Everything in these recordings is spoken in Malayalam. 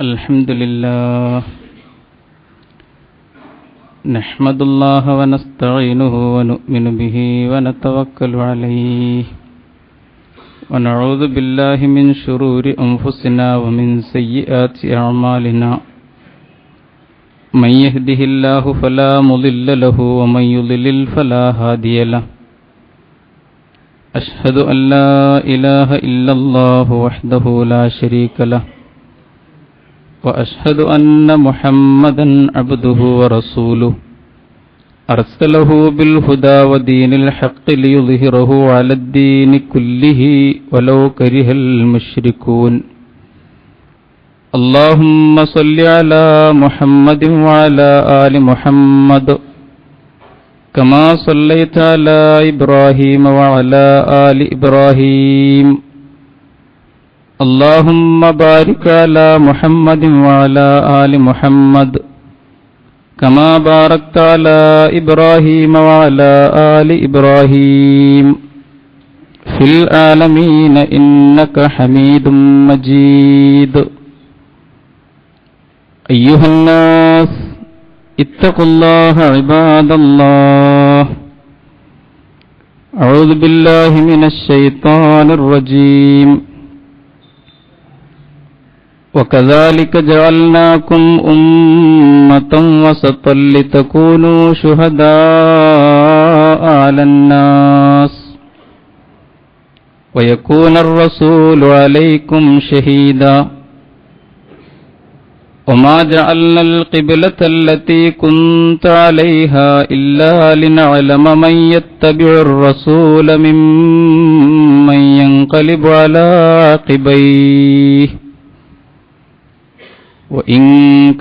الحمدلله نحمد الله ونستعينه ونؤمن به ونتوكل عليه ونعوذ بالله من شرور أنفسنا ومن سيئات أعمالنا من يهده الله فلا مضل له ومن يضلل فلا هادي له أشهد أن لا إله إلا الله وحده لا شريك له وأشهد أن محمدا عبده ورسوله أرسله بالهدى ودين الحق ليظهره على الدين كله ولو كره المشركون اللهم صل على محمد وعلى آل محمد كما صليت على إبراهيم وعلى آل إبراهيم اللهم بارك على محمد وعلى آل محمد كما باركت على إبراهيم وعلى آل إبراهيم في العالمين إنك حميد مجيد أيها الناس اتقوا الله عباد الله أعوذ بالله من الشيطان الرجيم وكذلك جعلناكم أمة وسطا لتكونوا شهداء على الناس ويكون الرسول عليكم شهيدا وما جعلنا القبلة التي كنت عليها إلا لنعلم من يتبع الرسول ممن ينقلب على عقبيه وإن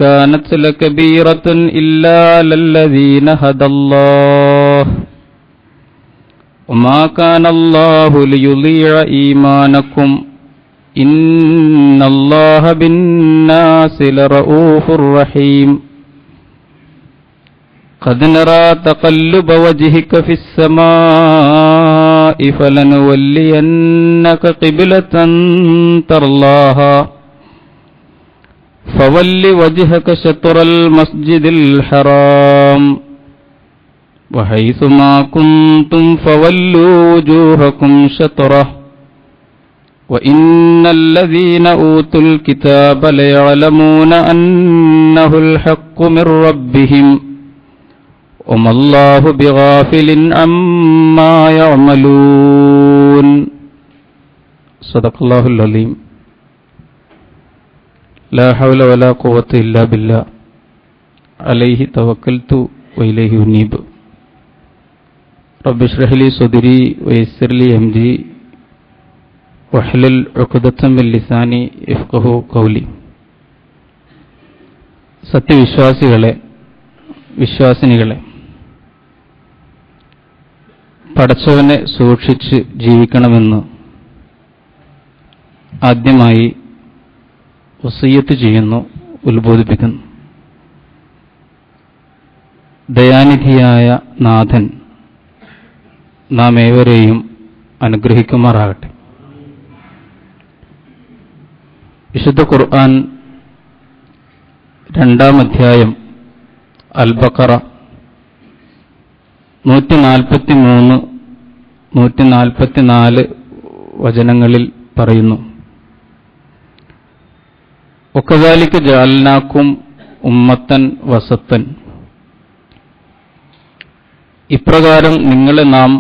كانت لكبيرة إلا على الذين هدى الله وما كان الله ليضيع إيمانكم إن الله بالناس لرؤوف رحيم قد نرى تقلب وجهك في السماء فلنولينك قبلة ترضاها فول وجهك شطر المسجد الحرام وحيث ما كنتم فولوا وجوهكم شطره وإن الذين أوتوا الكتاب ليعلمون أنه الحق من ربهم وما الله بغافل عما يعملون صدق الله العظيم لا حول ولا قوة إلا بالله عليه توكلت وإليه أنيب رب اشرح لي صدري ويسر لي أمري واحلل عقدة من لساني يفقهوا قولي. സത്യവിശ്വാസികളെ, വിശ്വാസിനികളെ, പടച്ചവനെ സൂക്ഷിച്ച് ജീവിക്കണമെന്ന് ആദ്യമായി വസിയ്യത്ത് ചെയ്യുന്നു, ഉത്ബോധിപ്പിക്കുന്നു. ദയാനിധിയായ നാഥൻ നാം ഏവരെയും അനുഗ്രഹിക്കുമാറാകട്ടെ. വിശുദ്ധ ഖുർആൻ 2-ാം അധ്യായം അൽ-ബഖറ 143, 144 വചനങ്ങളിൽ പറയുന്നു, വകദാലിക ജഅൽനാകും ഉമ്മത്തൻ വസത്തൻ. ഇപ്രകാരം നിങ്ങളെ നാം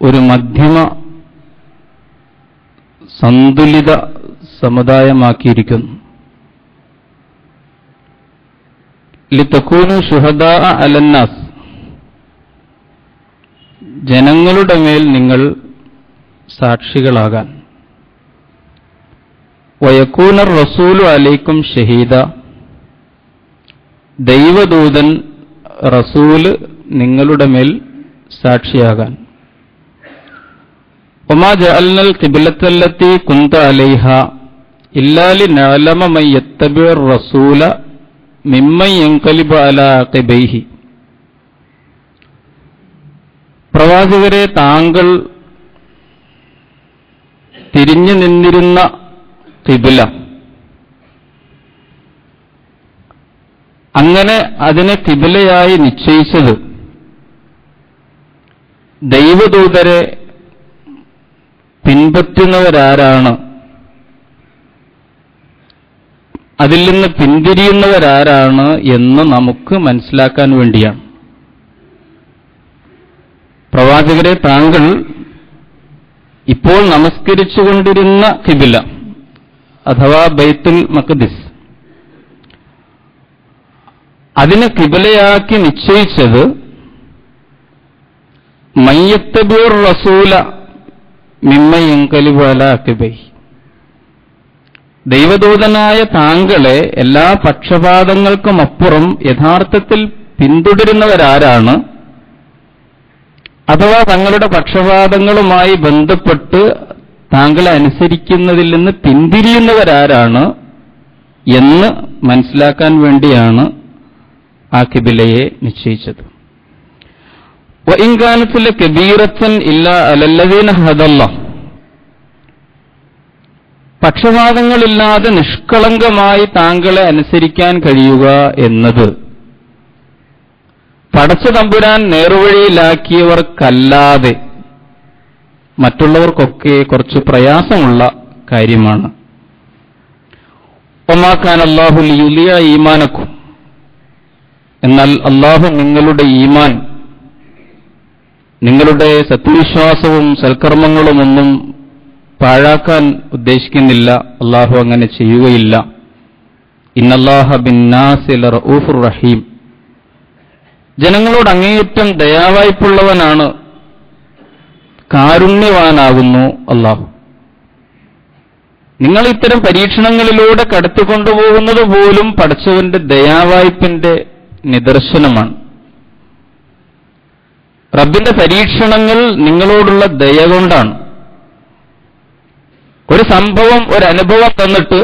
ഒരു മധ്യമ സന്തുലിത സമുദായമാക്കിയിരിക്കുന്നു. ലിതകൂനു ശുഹദാഅ അലന്നാസ്, ജനങ്ങളുടെ മേൽ നിങ്ങൾ സാക്ഷികളാകാൻ. വയകൂന റസൂലു അലൈക്കും ഷഹീദ, ദൈവദൂതൻ റസൂല് നിങ്ങളുടെ മേൽ സാക്ഷിയാകാൻ. വമാ ജഅൽനൽ ഖിബ്ലത്തല്ലത്തി കുന്ത അലൈഹ ഇല്ലാ ലിനഅലമ മൻ യത്തബിഉർ റസൂല മിമ്മൻ യൻഖലിബു അലാ അഖിബൈഹി. പ്രവാചകരെ, താങ്കൾ തിരിഞ്ഞു നിന്നിരുന്ന ഖിബ്ല അങ്ങനെ അതിനെ ഖിബലയായി നിശ്ചയിച്ചത് ദൈവദൂതരെ പിൻപറ്റുന്നവരാരാണ്, അതിൽ നിന്ന് പിന്തിരിയുന്നവരാരാണ് എന്ന് നമുക്ക് മനസ്സിലാക്കാൻ വേണ്ടിയാണ്. പ്രവാചകരെ, താങ്കൾ ഇപ്പോൾ നമസ്കരിച്ചുകൊണ്ടിരുന്ന ഖിബില അഥവാ ബൈത്തുൽ മഖ്ദിസ്, അതിനെ ഖിബലയാക്കി നിശ്ചയിച്ചത് മയ്യത്തബിഉർ റസൂല മിമ്മ യൻഖലിബു അലാ അഖിബൈഹി, ദൈവദൂതനായ താങ്കളെ എല്ലാ പക്ഷപാതങ്ങൾക്കുമപ്പുറം യഥാർത്ഥത്തിൽ പിന്തുടരുന്നവരാരാണ്, അഥവാ തങ്ങളുടെ പക്ഷപാതങ്ങളുമായി ബന്ധപ്പെട്ട് താങ്കളെ അനുസരിക്കുന്നതിൽ നിന്ന് പിന്തിരിയുന്നവരാരാണ് എന്ന് മനസ്സിലാക്കാൻ വേണ്ടിയാണ് ആ ഖിബലയെ നിശ്ചയിച്ചത്. വഇൻ കാനത് ലകബീറത്തൻ ഇല്ലാ അലല്ലദീന ഹദല്ലാഹ്, പക്ഷപാതങ്ങളില്ലാതെ നിഷ്കളങ്കമായി താങ്കളെ അനുസരിക്കാൻ കഴിയുക എന്നത് പടച്ച തമ്പുരാൻ നേർവഴിയിലാക്കിയവർക്കല്ലാതെ മറ്റുള്ളവർക്കൊക്കെ കുറച്ച് പ്രയാസമുള്ള കാര്യമാണ്. വമാ കാന അല്ലാഹു ലിയുളിയ ഈമാനക്കും, എന്നാൽ അല്ലാഹു നിങ്ങളുടെ ഈമാൻ, നിങ്ങളുടെ സത്യവിശ്വാസവും സൽക്കർമ്മങ്ങളുമൊന്നും പാഴാക്കാൻ ഉദ്ദേശിക്കുന്നില്ല. അല്ലാഹു അങ്ങനെ ചെയ്യുകയില്ല. ഇന്നല്ലാഹ ബിന്നാസി ലറഊഫുർ റഹീം, ജനങ്ങളോട് അങ്ങേയറ്റം ദയാവായ്പുള്ളവനാണ്, കാരുണ്യവാനാകുന്നു അല്ലാഹു. നിങ്ങൾ ഇത്തരം പരീക്ഷണങ്ങളിലൂടെ കടത്തിക്കൊണ്ടുപോകുന്നത് പോലും പടച്ചവന്റെ ദയാവായ്പിന്റെ നിദർശനമാണ്. റബ്ബിന്റെ പരീക്ഷണങ്ങൾ നിങ്ങളോടുള്ള ദയ കൊണ്ടാണ്. ഒരു സംഭവം, ഒരു അനുഭവം തന്നിട്ട്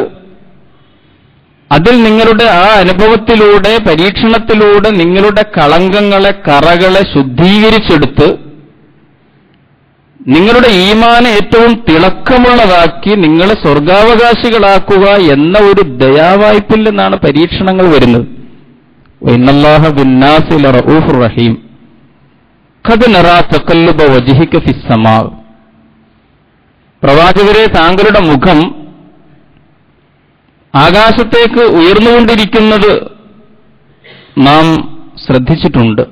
അതിൽ നിങ്ങളുടെ ആ അനുഭവത്തിലൂടെ, പരീക്ഷണത്തിലൂടെ നിങ്ങളുടെ കളങ്കങ്ങളെ, കറകളെ ശുദ്ധീകരിച്ചെടുത്ത് നിങ്ങളുടെ ഈമാനെ ഏറ്റവും തിളക്കമുള്ളതാക്കി നിങ്ങളെ സ്വർഗാവകാശികളാക്കുക എന്ന ഒരു ദയാവായ്പിൽ നിന്നാണ് പരീക്ഷണങ്ങൾ വരുന്നത്. ഇന്നല്ലാഹ ബിന്നാസി ലറഊഫുർ റഹീം ഖദ് നറാ തഖല്ലുബ വജ്ഹിക ഫിസ്സമാ, പ്രവാചകരെ, താങ്കളുടെ മുഖം ആകാശത്തേക്ക് ഉയർന്നുകൊണ്ടിരിക്കുന്നത് നാം ശ്രദ്ധിച്ചിട്ടുണ്ട്.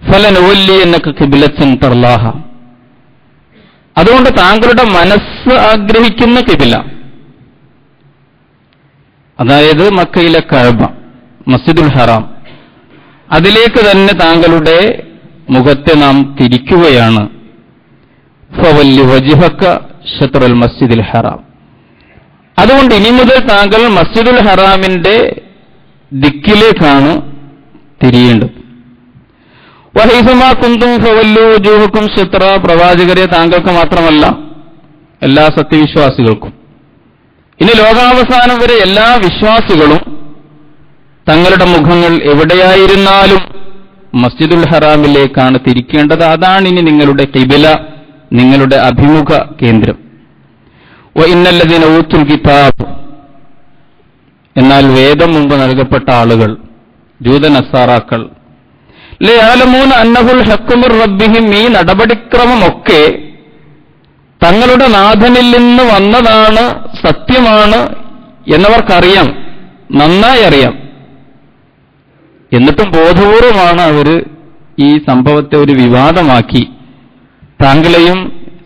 ഫലനുവല്ലിയന്നക ഖിബ്ലത്തൻ തർലാഹ, അതുകൊണ്ട് താങ്കളുടെ മനസ്സ് ആഗ്രഹിക്കുന്ന ഖിബ്ല, അതായത് മക്കയിലെ കഅബ, മസ്ജിദുൽ ഹറാം, അതിലേക്ക് തന്നെ താങ്കളുടെ മുഖത്തെ നാം തിരിക്കുകയാണ്. ഫവല്ലി വജ്ഹക ശത്റുൽ മസ്ജിദിൽ ഹറാം, അതുകൊണ്ട് ഇനി മുതൽ താങ്കൾ മസ്ജിദുൽ ഹറാമിന്റെ ദിക്കിലേക്കാണ് തിരിയേണ്ടത്. വഹൈസുമാ കുന്തും ഫവല്ലു വജൂഹക്കും ശത്ര, പ്രവാചകരെ, താങ്കൾക്ക് മാത്രമല്ല എല്ലാ സത്യവിശ്വാസികൾക്കും, ഇനി ലോകാവസാനം വരെ എല്ലാ വിശ്വാസികളും തങ്ങളുടെ മുഖങ്ങൾ എവിടെയായിരുന്നാലും മസ്ജിദുൽ ഹറാമിലേക്കാണ് തിരിക്കേണ്ടത്. അതാണ് ഇനി നിങ്ങളുടെ ഖിബല, നിങ്ങളുടെ അഭിമുഖ കേന്ദ്രം. വഇന്നല്ലദീന ഊത്തുൽ കിതാബ്, എന്നാൽ വേദം മുമ്പ് നൽകപ്പെട്ട ആളുകൾ, ജൂതനസാറാക്കൾ, ലയഅലമൂന അന്നഹുൽ ഹഖ്ഖു മിർ റബ്ബിഹിം, ഈ നടപടിക്രമമൊക്കെ തങ്ങളുടെ നാഥനിൽ നിന്ന് വന്നതാണ്, സത്യമാണ് എന്നവർക്കറിയാം, നന്നായി അറിയാം. എന്നിട്ടും ബോധപൂർവമാണ് അവർ ഈ സംഭവത്തെ ഒരു വിവാദമാക്കി താങ്കളെയും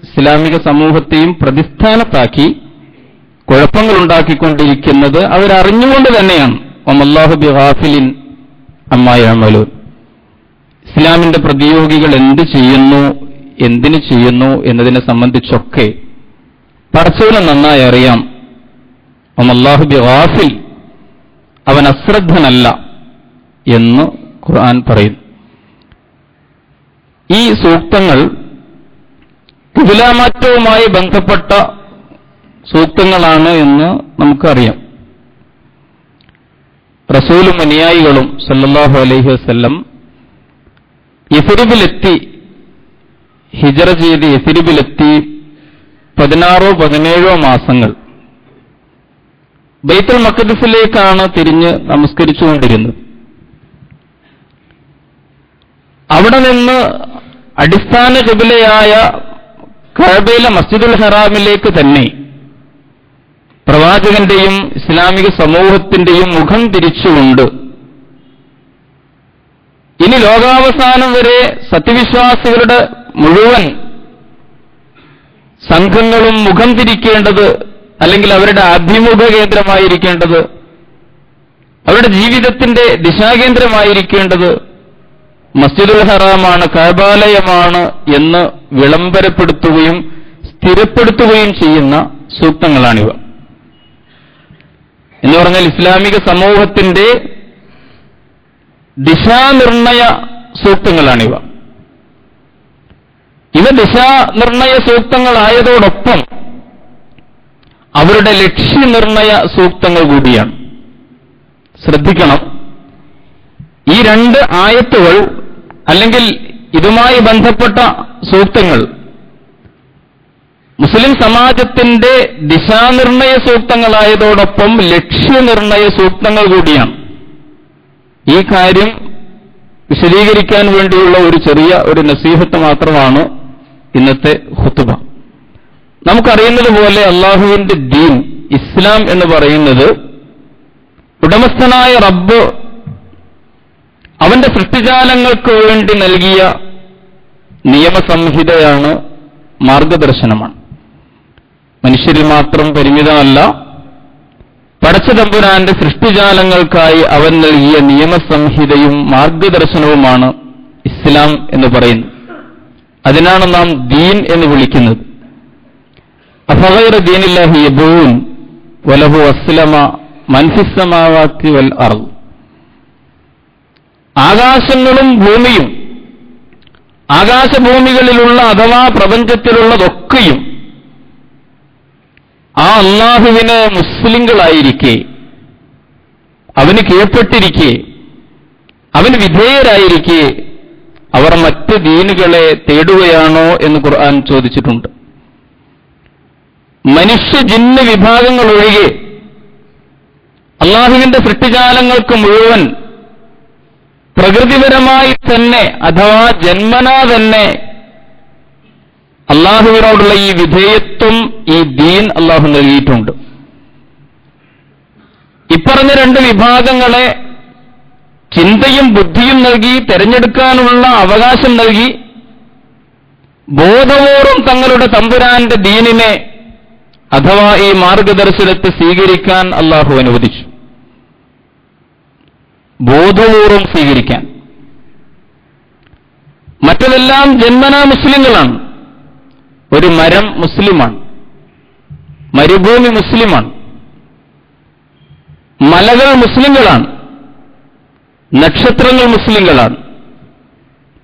ഇസ്ലാമിക സമൂഹത്തെയും പ്രതിസ്ഥാനത്താക്കി കുഴപ്പങ്ങളുണ്ടാക്കിക്കൊണ്ടിരിക്കുന്നത് അവരറിഞ്ഞുകൊണ്ട് തന്നെയാണ്. വമല്ലാഹു ബിഗാഫിലിൻ അമ്മാ യഅമലൂൻ, ഇസ്ലാമിന്റെ പ്രതിയോഗികൾ എന്ത് ചെയ്യുന്നു, എന്തിനു ചെയ്യുന്നു എന്നതിനെ സംബന്ധിച്ചൊക്കെ പടച്ചവന് നന്നായി അറിയാം. വമല്ലാഹു ബിഗാഫിൽ, അവൻ അശ്രദ്ധനല്ല എന്ന് ഖുർആൻ പറയുന്നു. ഈ സൂക്തങ്ങൾ ഖിബിലാമാറ്റവുമായി ബന്ധപ്പെട്ട സൂക്തങ്ങളാണ് എന്ന് നമുക്കറിയാം. റസൂലും അനുയായികളും സല്ലല്ലാഹു അലൈഹി വസല്ലം യസ്രിബിലെത്തി, ഹിജറ ചെയ്ത് യസ്രിബിലെത്തി 16-17 മാസങ്ങൾ ബൈത്തുൽ മഖ്ദിസിലേക്കാണ് തിരിഞ്ഞ് നമസ്കരിച്ചുകൊണ്ടിരുന്നത്. അവിടെ നിന്ന് അടിസ്ഥാന ഖിബ്ലയായ കഅബയിലെ മസ്ജിദുൽ ഹറാമിലേക്ക് തന്നെ പ്രവാചകന്റെയും ഇസ്ലാമിക സമൂഹത്തിന്റെയും മുഖം തിരിച്ചുകൊണ്ട് ഇനി ലോകാവസാനം വരെ സത്യവിശ്വാസികളുടെ മുഴുവൻ സംഘങ്ങളും മുഖം തിരിക്കേണ്ടത്, അല്ലെങ്കിൽ അവരുടെ അഭിമുഖ കേന്ദ്രമായിരിക്കേണ്ടത്, അവരുടെ ജീവിതത്തിന്റെ ദിശാകേന്ദ്രമായിരിക്കേണ്ടത് മസ്ജിദുൽ ഹറാമാണ്, കഅബാലയമാണ് എന്ന് വിളംബരപ്പെടുത്തുകയും സ്ഥിരപ്പെടുത്തുകയും ചെയ്യുന്ന സൂക്തങ്ങളാണിവ. എന്ന് പറഞ്ഞാൽ ഇസ്ലാമിക സമൂഹത്തിന്റെ ദിശാനിർണയ സൂക്തങ്ങളാണിവ. ഇവ ദിശാനിർണയ സൂക്തങ്ങളായതോടൊപ്പം അവരുടെ ലക്ഷ്യനിർണയ സൂക്തങ്ങൾ കൂടിയാണ്. ശ്രദ്ധിക്കണം, ഈ രണ്ട് ആയത്തുകൾ അല്ലെങ്കിൽ ഇതുമായി ബന്ധപ്പെട്ട സൂക്തങ്ങൾ മുസ്ലിം സമാജത്തിന്റെ ദിശാനിർണയ സൂക്തങ്ങളായതോടൊപ്പം ലക്ഷ്യനിർണയ സൂക്തങ്ങൾ കൂടിയാണ്. ഈ കാര്യം വിശദീകരിക്കാൻ വേണ്ടിയുള്ള ഒരു ചെറിയ നസീഹത്ത് മാത്രമാണ് ഇന്നത്തെ ഖുതുബ. നമുക്കറിയുന്നത് പോലെ അള്ളാഹുവിന്റെ ദീൻ, ഇസ്ലാം എന്ന് പറയുന്നത് ഉടമസ്ഥനായ റബ്ബ് അവന്റെ സൃഷ്ടിജാലങ്ങൾക്ക് വേണ്ടി നൽകിയ നിയമസംഹിതയാണ്, മാർഗദർശനമാണ്. മനുഷ്യരിൽ മാത്രം പരിമിതമല്ല, പടച്ച തമ്പുരാന്റെ സൃഷ്ടിജാലങ്ങൾക്കായി അവൻ നൽകിയ നിയമസംഹിതയും മാർഗദർശനവുമാണ് ഇസ്ലാം എന്ന് പറയുന്നത്. അതിനാണ് നാം ദീൻ എന്ന് വിളിക്കുന്നത്. അഫഗൈറ ദീനില്ലാഹി യബ്ഗൂൻ വലഹു അസ്ലമ മൻ ഫിസ് സമാവാതി വൽ അർദ്. ആകാശങ്ങളും ഭൂമിയും ആകാശഭൂമികളിലുള്ള അഥവാ പ്രപഞ്ചത്തിലുള്ളതൊക്കെയും ആ അല്ലാഹുവിന് മുസ്ലിങ്ങളായിരിക്കെ, അവന് കീഴ്പ്പെട്ടിരിക്കെ, അവന് വിധേയരായിരിക്കെ അവർ മറ്റ് ദീനുകളെ തേടുകയാണോ എന്ന് ഖുർആൻ ചോദിച്ചിട്ടുണ്ട്. മനുഷ്യ ജിന്ന് വിഭാഗങ്ങൾ ഒഴികെ അല്ലാഹുവിന്റെ സൃഷ്ടിജാലങ്ങൾക്ക് മുഴുവൻ പ്രകൃതിപരമായി തന്നെ അഥവാ ജന്മനാ തന്നെ അള്ളാഹുവിനോടുള്ള ഈ വിധേയത്വം, ഈ ദീൻ അള്ളാഹു നൽകിയിട്ടുണ്ട്. ഇപ്പറഞ്ഞ രണ്ട് വിഭാഗങ്ങളെ ചിന്തയും ബുദ്ധിയും നൽകി തെരഞ്ഞെടുക്കാനുള്ള അവകാശം നൽകി ബോധപൂർവം തങ്ങളുടെ തമ്പുരാന്റെ ദീനിനെ അഥവാ ഈ മാർഗദർശനത്തെ സ്വീകരിക്കാൻ അള്ളാഹു അനുവദിച്ചു. ബോധപൂർവം സ്വീകരിക്കാൻ. മറ്റതെല്ലാം ജന്മനാ മുസ്ലിങ്ങളാണ്. ഒരു മരം മുസ്ലിമാണ്, മരുഭൂമി മുസ്ലിമാണ്, മലകൾ മുസ്ലിങ്ങളാണ്, നക്ഷത്രങ്ങൾ മുസ്ലിങ്ങളാണ്.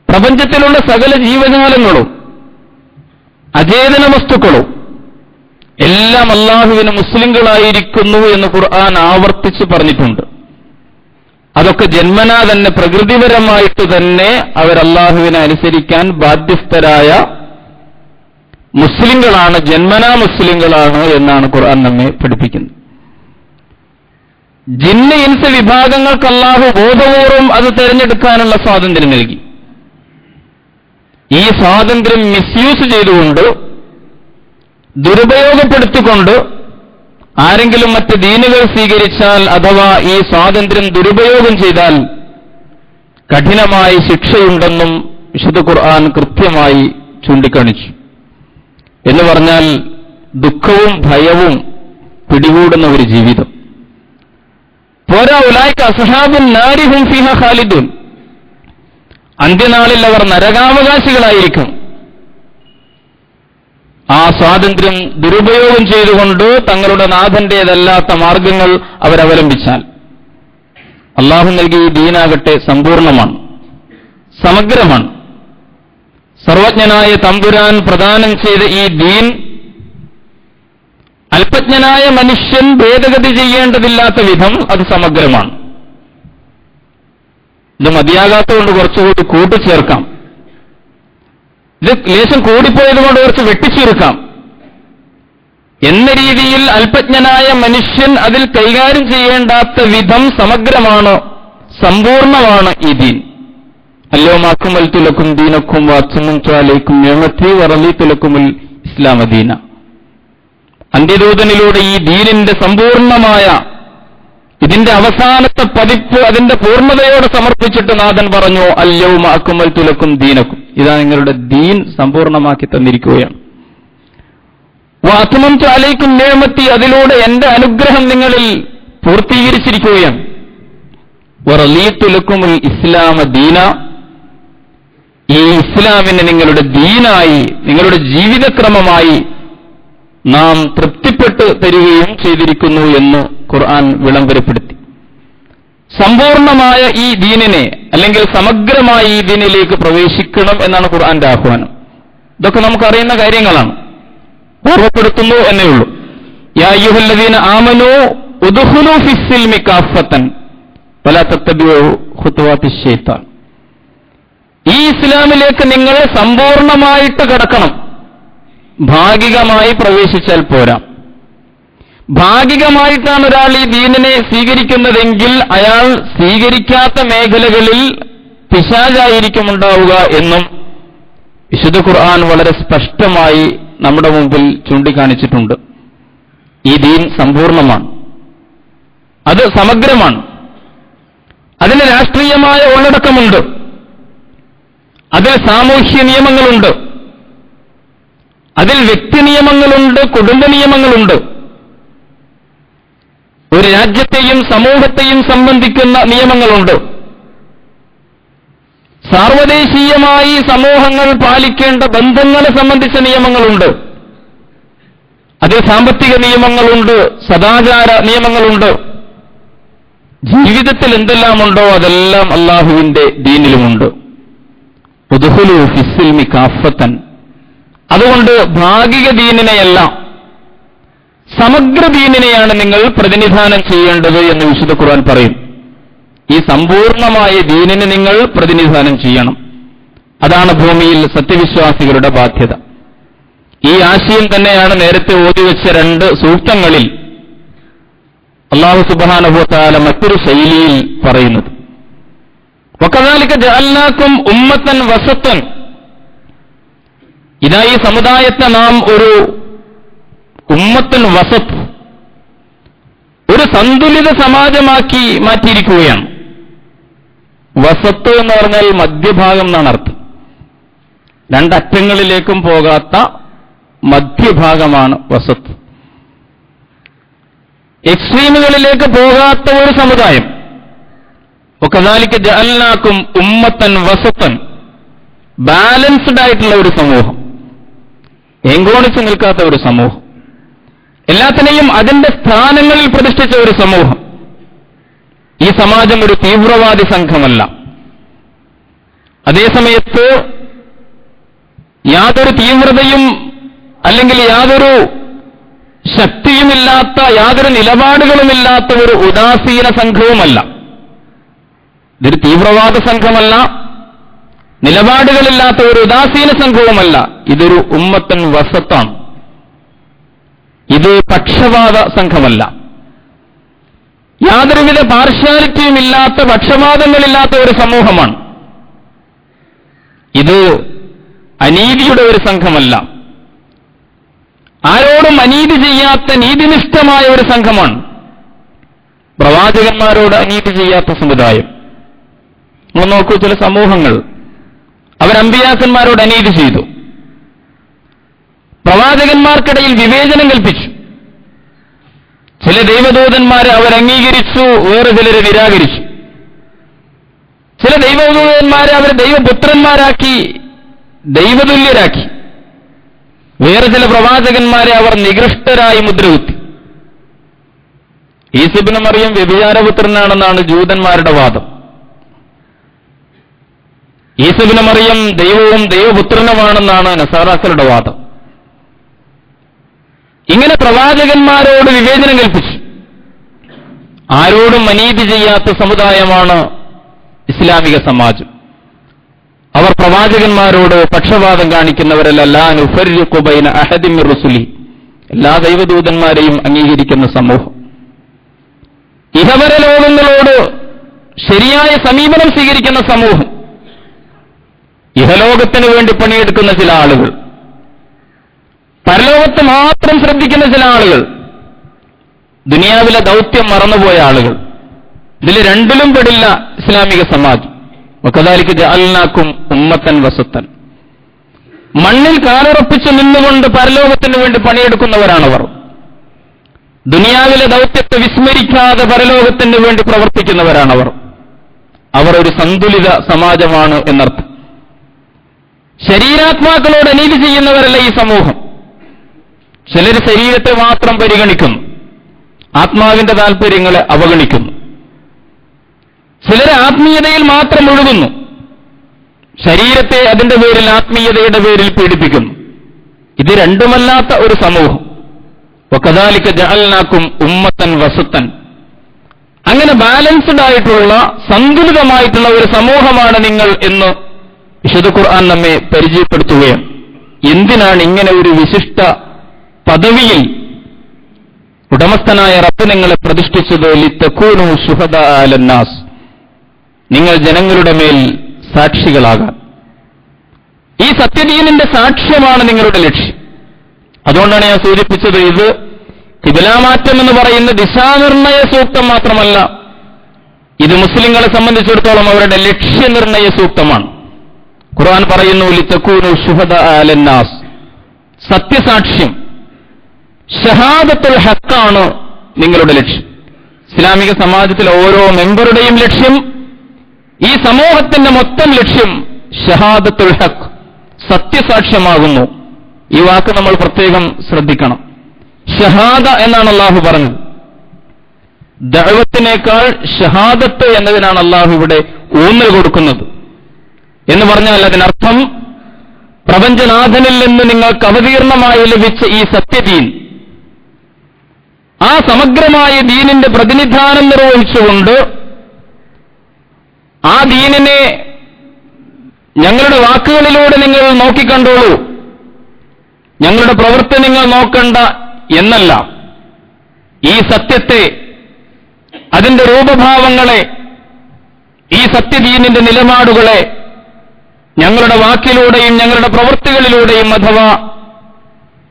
പ്രപഞ്ചത്തിലുള്ള സകല ജീവജാലങ്ങളും അചേതന വസ്തുക്കളും എല്ലാം അല്ലാഹുവിന് മുസ്ലിങ്ങളായിരിക്കുന്നു എന്ന് ഖുർആൻ ആവർത്തിച്ച് പറഞ്ഞിട്ടുണ്ട്. അതൊക്കെ ജന്മനാ തന്നെ പ്രകൃതിപരമായിട്ട് തന്നെ അവർ അല്ലാഹുവിനെ അനുസരിക്കാൻ ബാധ്യസ്ഥരായ മുസ്ലിങ്ങളാണ്, ജന്മനാ മുസ്ലിങ്ങളാണ് എന്നാണ് ഖുർആൻ നമ്മെ പഠിപ്പിക്കുന്നത്. ജിന്ന് ഇൻസ് വിഭാഗങ്ങൾക്ക് അല്ലാഹു ബോധപൂർവം അത് തിരഞ്ഞെടുക്കാനുള്ള സ്വാതന്ത്ര്യം നൽകി. ഈ സ്വാതന്ത്ര്യം മിസ്യൂസ് ചെയ്തുകൊണ്ട്, ദുരുപയോഗപ്പെടുത്തിക്കൊണ്ട് ആരെങ്കിലും മറ്റ് ദീനുകൾ സ്വീകരിച്ചാൽ അഥവാ ഈ സ്വാതന്ത്ര്യം ദുരുപയോഗം ചെയ്താൽ കഠിനമായ ശിക്ഷയുണ്ടെന്നും വിശുദ്ധ ഖുർആൻ കൃത്യമായി ചൂണ്ടിക്കാണിച്ചു. എന്ന് പറഞ്ഞാൽ ദുഃഖവും ഭയവും പിടികൂടുന്ന ഒരു ജീവിതം പോരാ. ഉലൈക അസ്ഹാബുൻ നാരി ഹും ഫീഹാ ഖാലിദൂൻ. അന്ത്യനാളിൽ അവർ നരകാവകാശികളായിരിക്കും. ആ സ്വാതന്ത്ര്യം ദുരുപയോഗം ചെയ്തുകൊണ്ട് തങ്ങളുടെ നാഥന്റേതല്ലാത്ത മാർഗങ്ങൾ അവരവലംബിച്ചാൽ. അള്ളാഹു നൽകിയ ഈ ദീനാകട്ടെ സമ്പൂർണമാണ്, സമഗ്രമാണ്. സർവജ്ഞനായ തമ്പുരാൻ പ്രദാനം ചെയ്ത ഈ ദീൻ അല്പജ്ഞനായ മനുഷ്യൻ ഭേദഗതി ചെയ്യേണ്ടതില്ലാത്ത വിധം അത് സമഗ്രമാണ്. ഇത് മതിയാകാത്തതുകൊണ്ട് കുറച്ചുകൂടി കൂട്ടിച്ചേർക്കാം, ഇത് ലേശം കൂടിപ്പോയതുകൊണ്ട് കുറച്ച് വെട്ടിച്ചുരുക്കാം. എന്ന രീതിയിൽ അല്പജ്ഞനായ മനുഷ്യൻ അതിൽ കൈകാര്യം ചെയ്യേണ്ടാത്ത വിധം സമഗ്രമാണ്, സമ്പൂർണമാണ് ഈ ദീൻ. അല്യൗമ അക്മൽതു ലക്കും ദീനക്കും വഅത്മംതു അലൈക്കും നിഅമതി വറളീതു ലക്കുമുൽ ഇസ്ലാമ ദീന. അന്ത്യദൂതനിലൂടെ ഈ ദീനിന്റെ സമ്പൂർണമായ ഇതിന്റെ അവസാനത്തെ പതിപ്പ് അതിന്റെ പൂർണ്ണതയോടെ സമർപ്പിച്ചിട്ട് നാഥൻ പറഞ്ഞു, അല്യൗമ അക്മൽതു ലക്കും ദീനക്കും, ഇതാ നിങ്ങളുടെ ദീൻ സമ്പൂർണമാക്കി തന്നിരിക്കുകയാണ്. വഅത്മംതു അലൈക്കും നിഅമതി, അതിലൂടെ എന്റെ അനുഗ്രഹം നിങ്ങളിൽ പൂർത്തീകരിച്ചിരിക്കുകയാണ്. വറളീതു ലക്കുമുൽ ഇസ്ലാമ ദീന, ഈ ഇസ്ലാമിനെ നിങ്ങളുടെ ദീനായി, നിങ്ങളുടെ ജീവിതക്രമമായി നാം തൃപ്തിപ്പെട്ട് തരികയും ചെയ്തിരിക്കുന്നു എന്ന് ഖുർആൻ വിളംബരപ്പെടുത്തി. സമ്പൂർണമായ ഈ ദീനിനെ, അല്ലെങ്കിൽ സമഗ്രമായ ഈ ദീനിലേക്ക് പ്രവേശിക്കണം എന്നാണ് ഖുർആന്റെ ആഹ്വാനം. ഇതൊക്കെ നമുക്കറിയുന്ന കാര്യങ്ങളാണ്, ഓർമ്മപ്പെടുത്തുന്നു എന്നേ ഉള്ളൂ. യാ അയ്യുഹല്ലദീന ആമനൂ ഉദ്ഖുലൂ ഫിസ്സിൽമി കാഫത്തൻ വലാ തത്തബിഉ ഖുതുവാതിശ് ശൈത്താൻ. ഈ ഇസ്ലാമിലേക്ക് നിങ്ങൾ സമ്പൂർണമായിട്ട് കടക്കണം. ഭാഗികമായി പ്രവേശിച്ചാൽ പോരാ. ഭാഗികമായിട്ടാണ് ഒരാൾ ഈ ദീനിനെ സ്വീകരിക്കുന്നതെങ്കിൽ അയാൾ സ്വീകരിക്കാത്ത മേഖലകളിൽ പിശാചായിരിക്കും ഉണ്ടാവുക എന്നും വിശുദ്ധ ഖുർആൻ വളരെ സ്പഷ്ടമായി നമ്മുടെ മുമ്പിൽ ചൂണ്ടിക്കാണിച്ചിട്ടുണ്ട്. ഈ ദീൻ സമ്പൂർണമാണ്, അത് സമഗ്രമാണ്, അതിന് രാഷ്ട്രീയമായ ഉള്ളടക്കമുണ്ട്, അതിൽ സാമൂഹ്യ നിയമങ്ങളുണ്ട്, അതിൽ വ്യക്തി നിയമങ്ങളുണ്ട്, കുടുംബ നിയമങ്ങളുണ്ട്, ഒരു രാജ്യത്തെയും സമൂഹത്തെയും സംബന്ധിക്കുന്ന നിയമങ്ങളുണ്ട്, സാർവദേശീയമായി സമൂഹങ്ങൾ പാലിക്കേണ്ട ബന്ധങ്ങളെ സംബന്ധിച്ച നിയമങ്ങളുണ്ട്, അതിൽ സാമ്പത്തിക നിയമങ്ങളുണ്ട്, സദാചാര നിയമങ്ങളുണ്ട്. ജീവിതത്തിൽ എന്തെല്ലാമുണ്ടോ അതെല്ലാം അള്ളാഹുവിന്റെ ദീനിലുമുണ്ട്. ഉദ്ഖുലൂ ഫിസ്സിൽമി കാഫത്തൻ. അതുകൊണ്ട് ഭാഗിക ദീനിനെയല്ല, സമഗ്ര ദീനിനെയാണ് നിങ്ങൾ പ്രതിനിധാനം ചെയ്യേണ്ടത് എന്ന് വിശുദ്ധ ഖുർആൻ പറയും. ഈ സമ്പൂർണമായ ദീനിനെ നിങ്ങൾ പ്രതിനിധാനം ചെയ്യണം. അതാണ് ഭൂമിയിൽ സത്യവിശ്വാസികളുടെ ബാധ്യത. ഈ ആശയം തന്നെയാണ് നേരത്തെ ഓതിവെച്ച 2 സൂക്തങ്ങളിൽ അല്ലാഹു സുബ്ഹാനഹു വ തആല മറ്റൊരു ശൈലിയിൽ പറയുന്നത്. വകദാലിക ജഅൽനാകും ഉമ്മത്തൻ വസത്തൻ. ഇതാ ഈ സമുദായത്തെ നാം ഒരു ഉമ്മത്തൻ വസത്ത്, ഒരു സന്തുലിത സമാജമാക്കി മാറ്റിയിരിക്കുകയാണ്. വസത്ത് എന്ന് പറഞ്ഞാൽ മധ്യഭാഗം എന്നാണ് അർത്ഥം. 2 അറ്റങ്ങളിലേക്കും പോകാത്ത മധ്യഭാഗമാണ് വസത്ത്. എക്സ്ട്രീമുകളിലേക്ക് പോകാത്ത ഒരു സമുദായം. വകദാലിക ജഅൽനാകും ഉമ്മത്തൻ വസത്തൻ, ബാലൻസ്ഡ് ആയിട്ടുള്ള ഒരു സമൂഹം, എങ്കോണിച്ച് നിൽക്കാത്ത ഒരു സമൂഹം, എല്ലാത്തിനെയും അതിന്റെ സ്ഥാനങ്ങളിൽ പ്രതിഷ്ഠിച്ച ഒരു സമൂഹം. ഈ സമാജം ഒരു തീവ്രവാദി സംഘമല്ല. അതേസമയത്ത് യാതൊരു തീവ്രതയും അല്ലെങ്കിൽ യാതൊരു ശക്തിയുമില്ലാത്ത, യാതൊരു നിലപാടുകളുമില്ലാത്ത ഒരു ഉദാസീന സംഘവുമല്ല. ഇതൊരു തീവ്രവാദ സംഘമല്ല, നിലപാടുകളില്ലാത്ത ഒരു ഉദാസീന സംഘവുമല്ല. ഇതൊരു ഉമ്മത്തൻ വസത്താണ്. ഇത് പക്ഷപാത സംഘമല്ല. യാതൊരുവിധ പാർഷ്യാലിറ്റിയുമില്ലാത്ത, പക്ഷപാതങ്ങളില്ലാത്ത ഒരു സമൂഹമാണ്. ഇത് അനീതിയുടെ ഒരു സംഘമല്ല. ആരോടും അനീതി ചെയ്യാത്ത നീതിനിഷ്ഠമായ ഒരു സംഘമാണ്. പ്രവാചകന്മാരോട് അനീതി ചെയ്യാത്ത സമുദായം. നമ്മൾ നോക്കൂ, ചില സമൂഹങ്ങൾ അവരമ്പിയാക്കന്മാരോട് അനീതി ചെയ്തു, പ്രവാചകന്മാർക്കിടയിൽ വിവേചനം കൽപ്പിച്ചു. ചില ദൈവദൂതന്മാരെ അവരംഗീകരിച്ചു, വേറെ ചിലരെ നിരാകരിച്ചു. ചില ദൈവദൂതന്മാരെ അവർ ദൈവപുത്രന്മാരാക്കി, ദൈവതുല്യരാക്കി. വേറെ ചില പ്രവാചകന്മാരെ അവർ നികൃഷ്ടരായി മുദ്രകുത്തി. ഈസ ഇബ്നു മറിയം വ്യഭിചാരപുത്രനാണെന്നാണ് ജൂതന്മാരുടെ വാദം. ഈസ ഇബ്നു മറിയം ദൈവവും ദൈവപുത്രനുമാണെന്നാണ് നസാറാക്കളുടെ വാദം. ഇങ്ങനെ പ്രവാചകന്മാരോട് വിവേചനം കൽപ്പിച്ചു. ആരോടും അനീതി ചെയ്യാത്ത സമുദായമാണ് ഇസ്ലാമിക സമാജം. അവർ പ്രവാചകന്മാരോട് പക്ഷപാതം കാണിക്കുന്നവരല്ല. ലാ നുഫർരിഖു ബൈന അഹദിൻ മിർ റുസുലി, എല്ലാ ദൈവദൂതന്മാരെയും അംഗീകരിക്കുന്ന സമൂഹം, ഇഹപര ലോകങ്ങളോട് ശരിയായ സമീപനം സ്വീകരിക്കുന്ന സമൂഹം, ഇഹലോകത്തിന് വേണ്ടി പണിയെടുക്കുന്ന ചില ആളുകൾ, പരലോകത്ത് മാത്രം ശ്രദ്ധിക്കുന്ന ചില ആളുകൾ, ദുനിയാവിലെ ദൗത്യം മറന്നുപോയ ആളുകൾ. ഇതിൽ രണ്ടിലും പെടില്ല ഇസ്ലാമിക സമാജം. വകദാലിക ജഅൽനാകും ഉമ്മത്തൻ വസത്തൻ. മണ്ണിൽ കാലുറപ്പിച്ചു നിന്നുകൊണ്ട് പരലോകത്തിന് വേണ്ടി പണിയെടുക്കുന്നവരാണവർ. ദുനിയാവിലെ ദൗത്യത്തെ വിസ്മരിക്കാതെ പരലോകത്തിന് വേണ്ടി പ്രവർത്തിക്കുന്നവരാണവർ. അവർ ഒരു സന്തുലിത സമാജമാണ് എന്നർത്ഥം. ശരീരാത്മാക്കളോട് അനീതി ചെയ്യുന്നവരല്ല ഈ സമൂഹം. ചിലർ ശരീരത്തെ മാത്രം പരിഗണിക്കുന്നു, ആത്മാവിന്റെ താൽപര്യങ്ങളെ അവഗണിക്കുന്നു. ചിലർ ആത്മീയതയിൽ മാത്രം ഒഴുകുന്നു, ശരീരത്തെ അതിന്റെ പേരിൽ, ആത്മീയതയുടെ പേരിൽ പീഡിപ്പിക്കുന്നു. ഇത് രണ്ടുമല്ലാത്ത ഒരു സമൂഹം. വകദാലിക ജഅൽനാകും ഉമ്മത്തൻ വസത്തൻ. അങ്ങനെ ബാലൻസ്ഡ് ആയിട്ടുള്ള, സന്തുലിതമായിട്ടുള്ള ഒരു സമൂഹമാണ് നിങ്ങൾ എന്ന് വിശുദ്ധ ഖുർആൻ നമ്മെ പരിചയപ്പെടുത്തുകയാണ്. എന്തിനാണ് ഇങ്ങനെ ഒരു വിശിഷ്ട പദവിയിൽ ഉടമസ്ഥനായ റബ്ബ് നിങ്ങളെ പ്രതിഷ്ഠിച്ചത്? ലിതകൂനു ശുഹദാ അലന്നാസ്, നിങ്ങൾ ജനങ്ങളുടെ മേൽ സാക്ഷികളാകാൻ. ഈ സത്യദീനിന്റെ സാക്ഷ്യമാണ് നിങ്ങളുടെ ലക്ഷ്യം. അതുകൊണ്ടാണ് ഞാൻ സൂചിപ്പിച്ചത്, ഇത് ഖിബ്ലാമാറ്റം എന്ന് പറയുന്ന ദിശാനിർണയ സൂക്തം മാത്രമല്ല, ഇത് മുസ്ലിങ്ങളെ സംബന്ധിച്ചിടത്തോളം അവരുടെ ലക്ഷ്യനിർണയ സൂക്തമാണ്. ഖുർആൻ പറയുന്നു, ലിതകൂനു ശുഹദാ അലന്നാസ്, സത്യസാക്ഷ്യം, ഷഹാദത്തുൽ ഹഖാണ് നിങ്ങളുടെ ലക്ഷ്യം. ഇസ്ലാമിക സമാജത്തിലെ ഓരോ മെമ്പറുടെയും ലക്ഷ്യം, ഈ സമൂഹത്തിന്റെ മൊത്തം ലക്ഷ്യം ഷഹാദത്തുൽ ഹഖ്, സത്യസാക്ഷ്യമാകുന്നു. ഈ വാക്ക് നമ്മൾ പ്രത്യേകം ശ്രദ്ധിക്കണം. ഷഹാദ എന്നാണ് അള്ളാഹു പറഞ്ഞത്. ദഅവത്തിനേക്കാൾ ഷഹാദത്ത് എന്നതിനാണ് അള്ളാഹു ഇവിടെ ഊന്നൽ കൊടുക്കുന്നത്. എന്ന് പറഞ്ഞാൽ അതിനർത്ഥം, പ്രപഞ്ചനാഥനിൽ നിന്ന് നിങ്ങൾക്ക് അവതീർണമായി ലഭിച്ച ഈ സത്യദീൻ, ആ സമഗ്രമായ ദീനിന്റെ പ്രതിനിധാനം നിർവഹിച്ചുകൊണ്ട് ആ ദീനിനെ ഞങ്ങളുടെ വാക്കുകളിലൂടെ നിങ്ങൾ നോക്കിക്കണ്ടോളൂ, ഞങ്ങളുടെ പ്രവൃത്തി നിങ്ങൾ നോക്കണ്ട എന്നല്ല. ഈ സത്യത്തെ, അതിന്റെ രൂപഭാവങ്ങളെ, ഈ സത്യദീനിന്റെ നിലപാടുകളെ ഞങ്ങളുടെ വാക്കിലൂടെയും ഞങ്ങളുടെ പ്രവൃത്തികളിലൂടെയും അഥവാ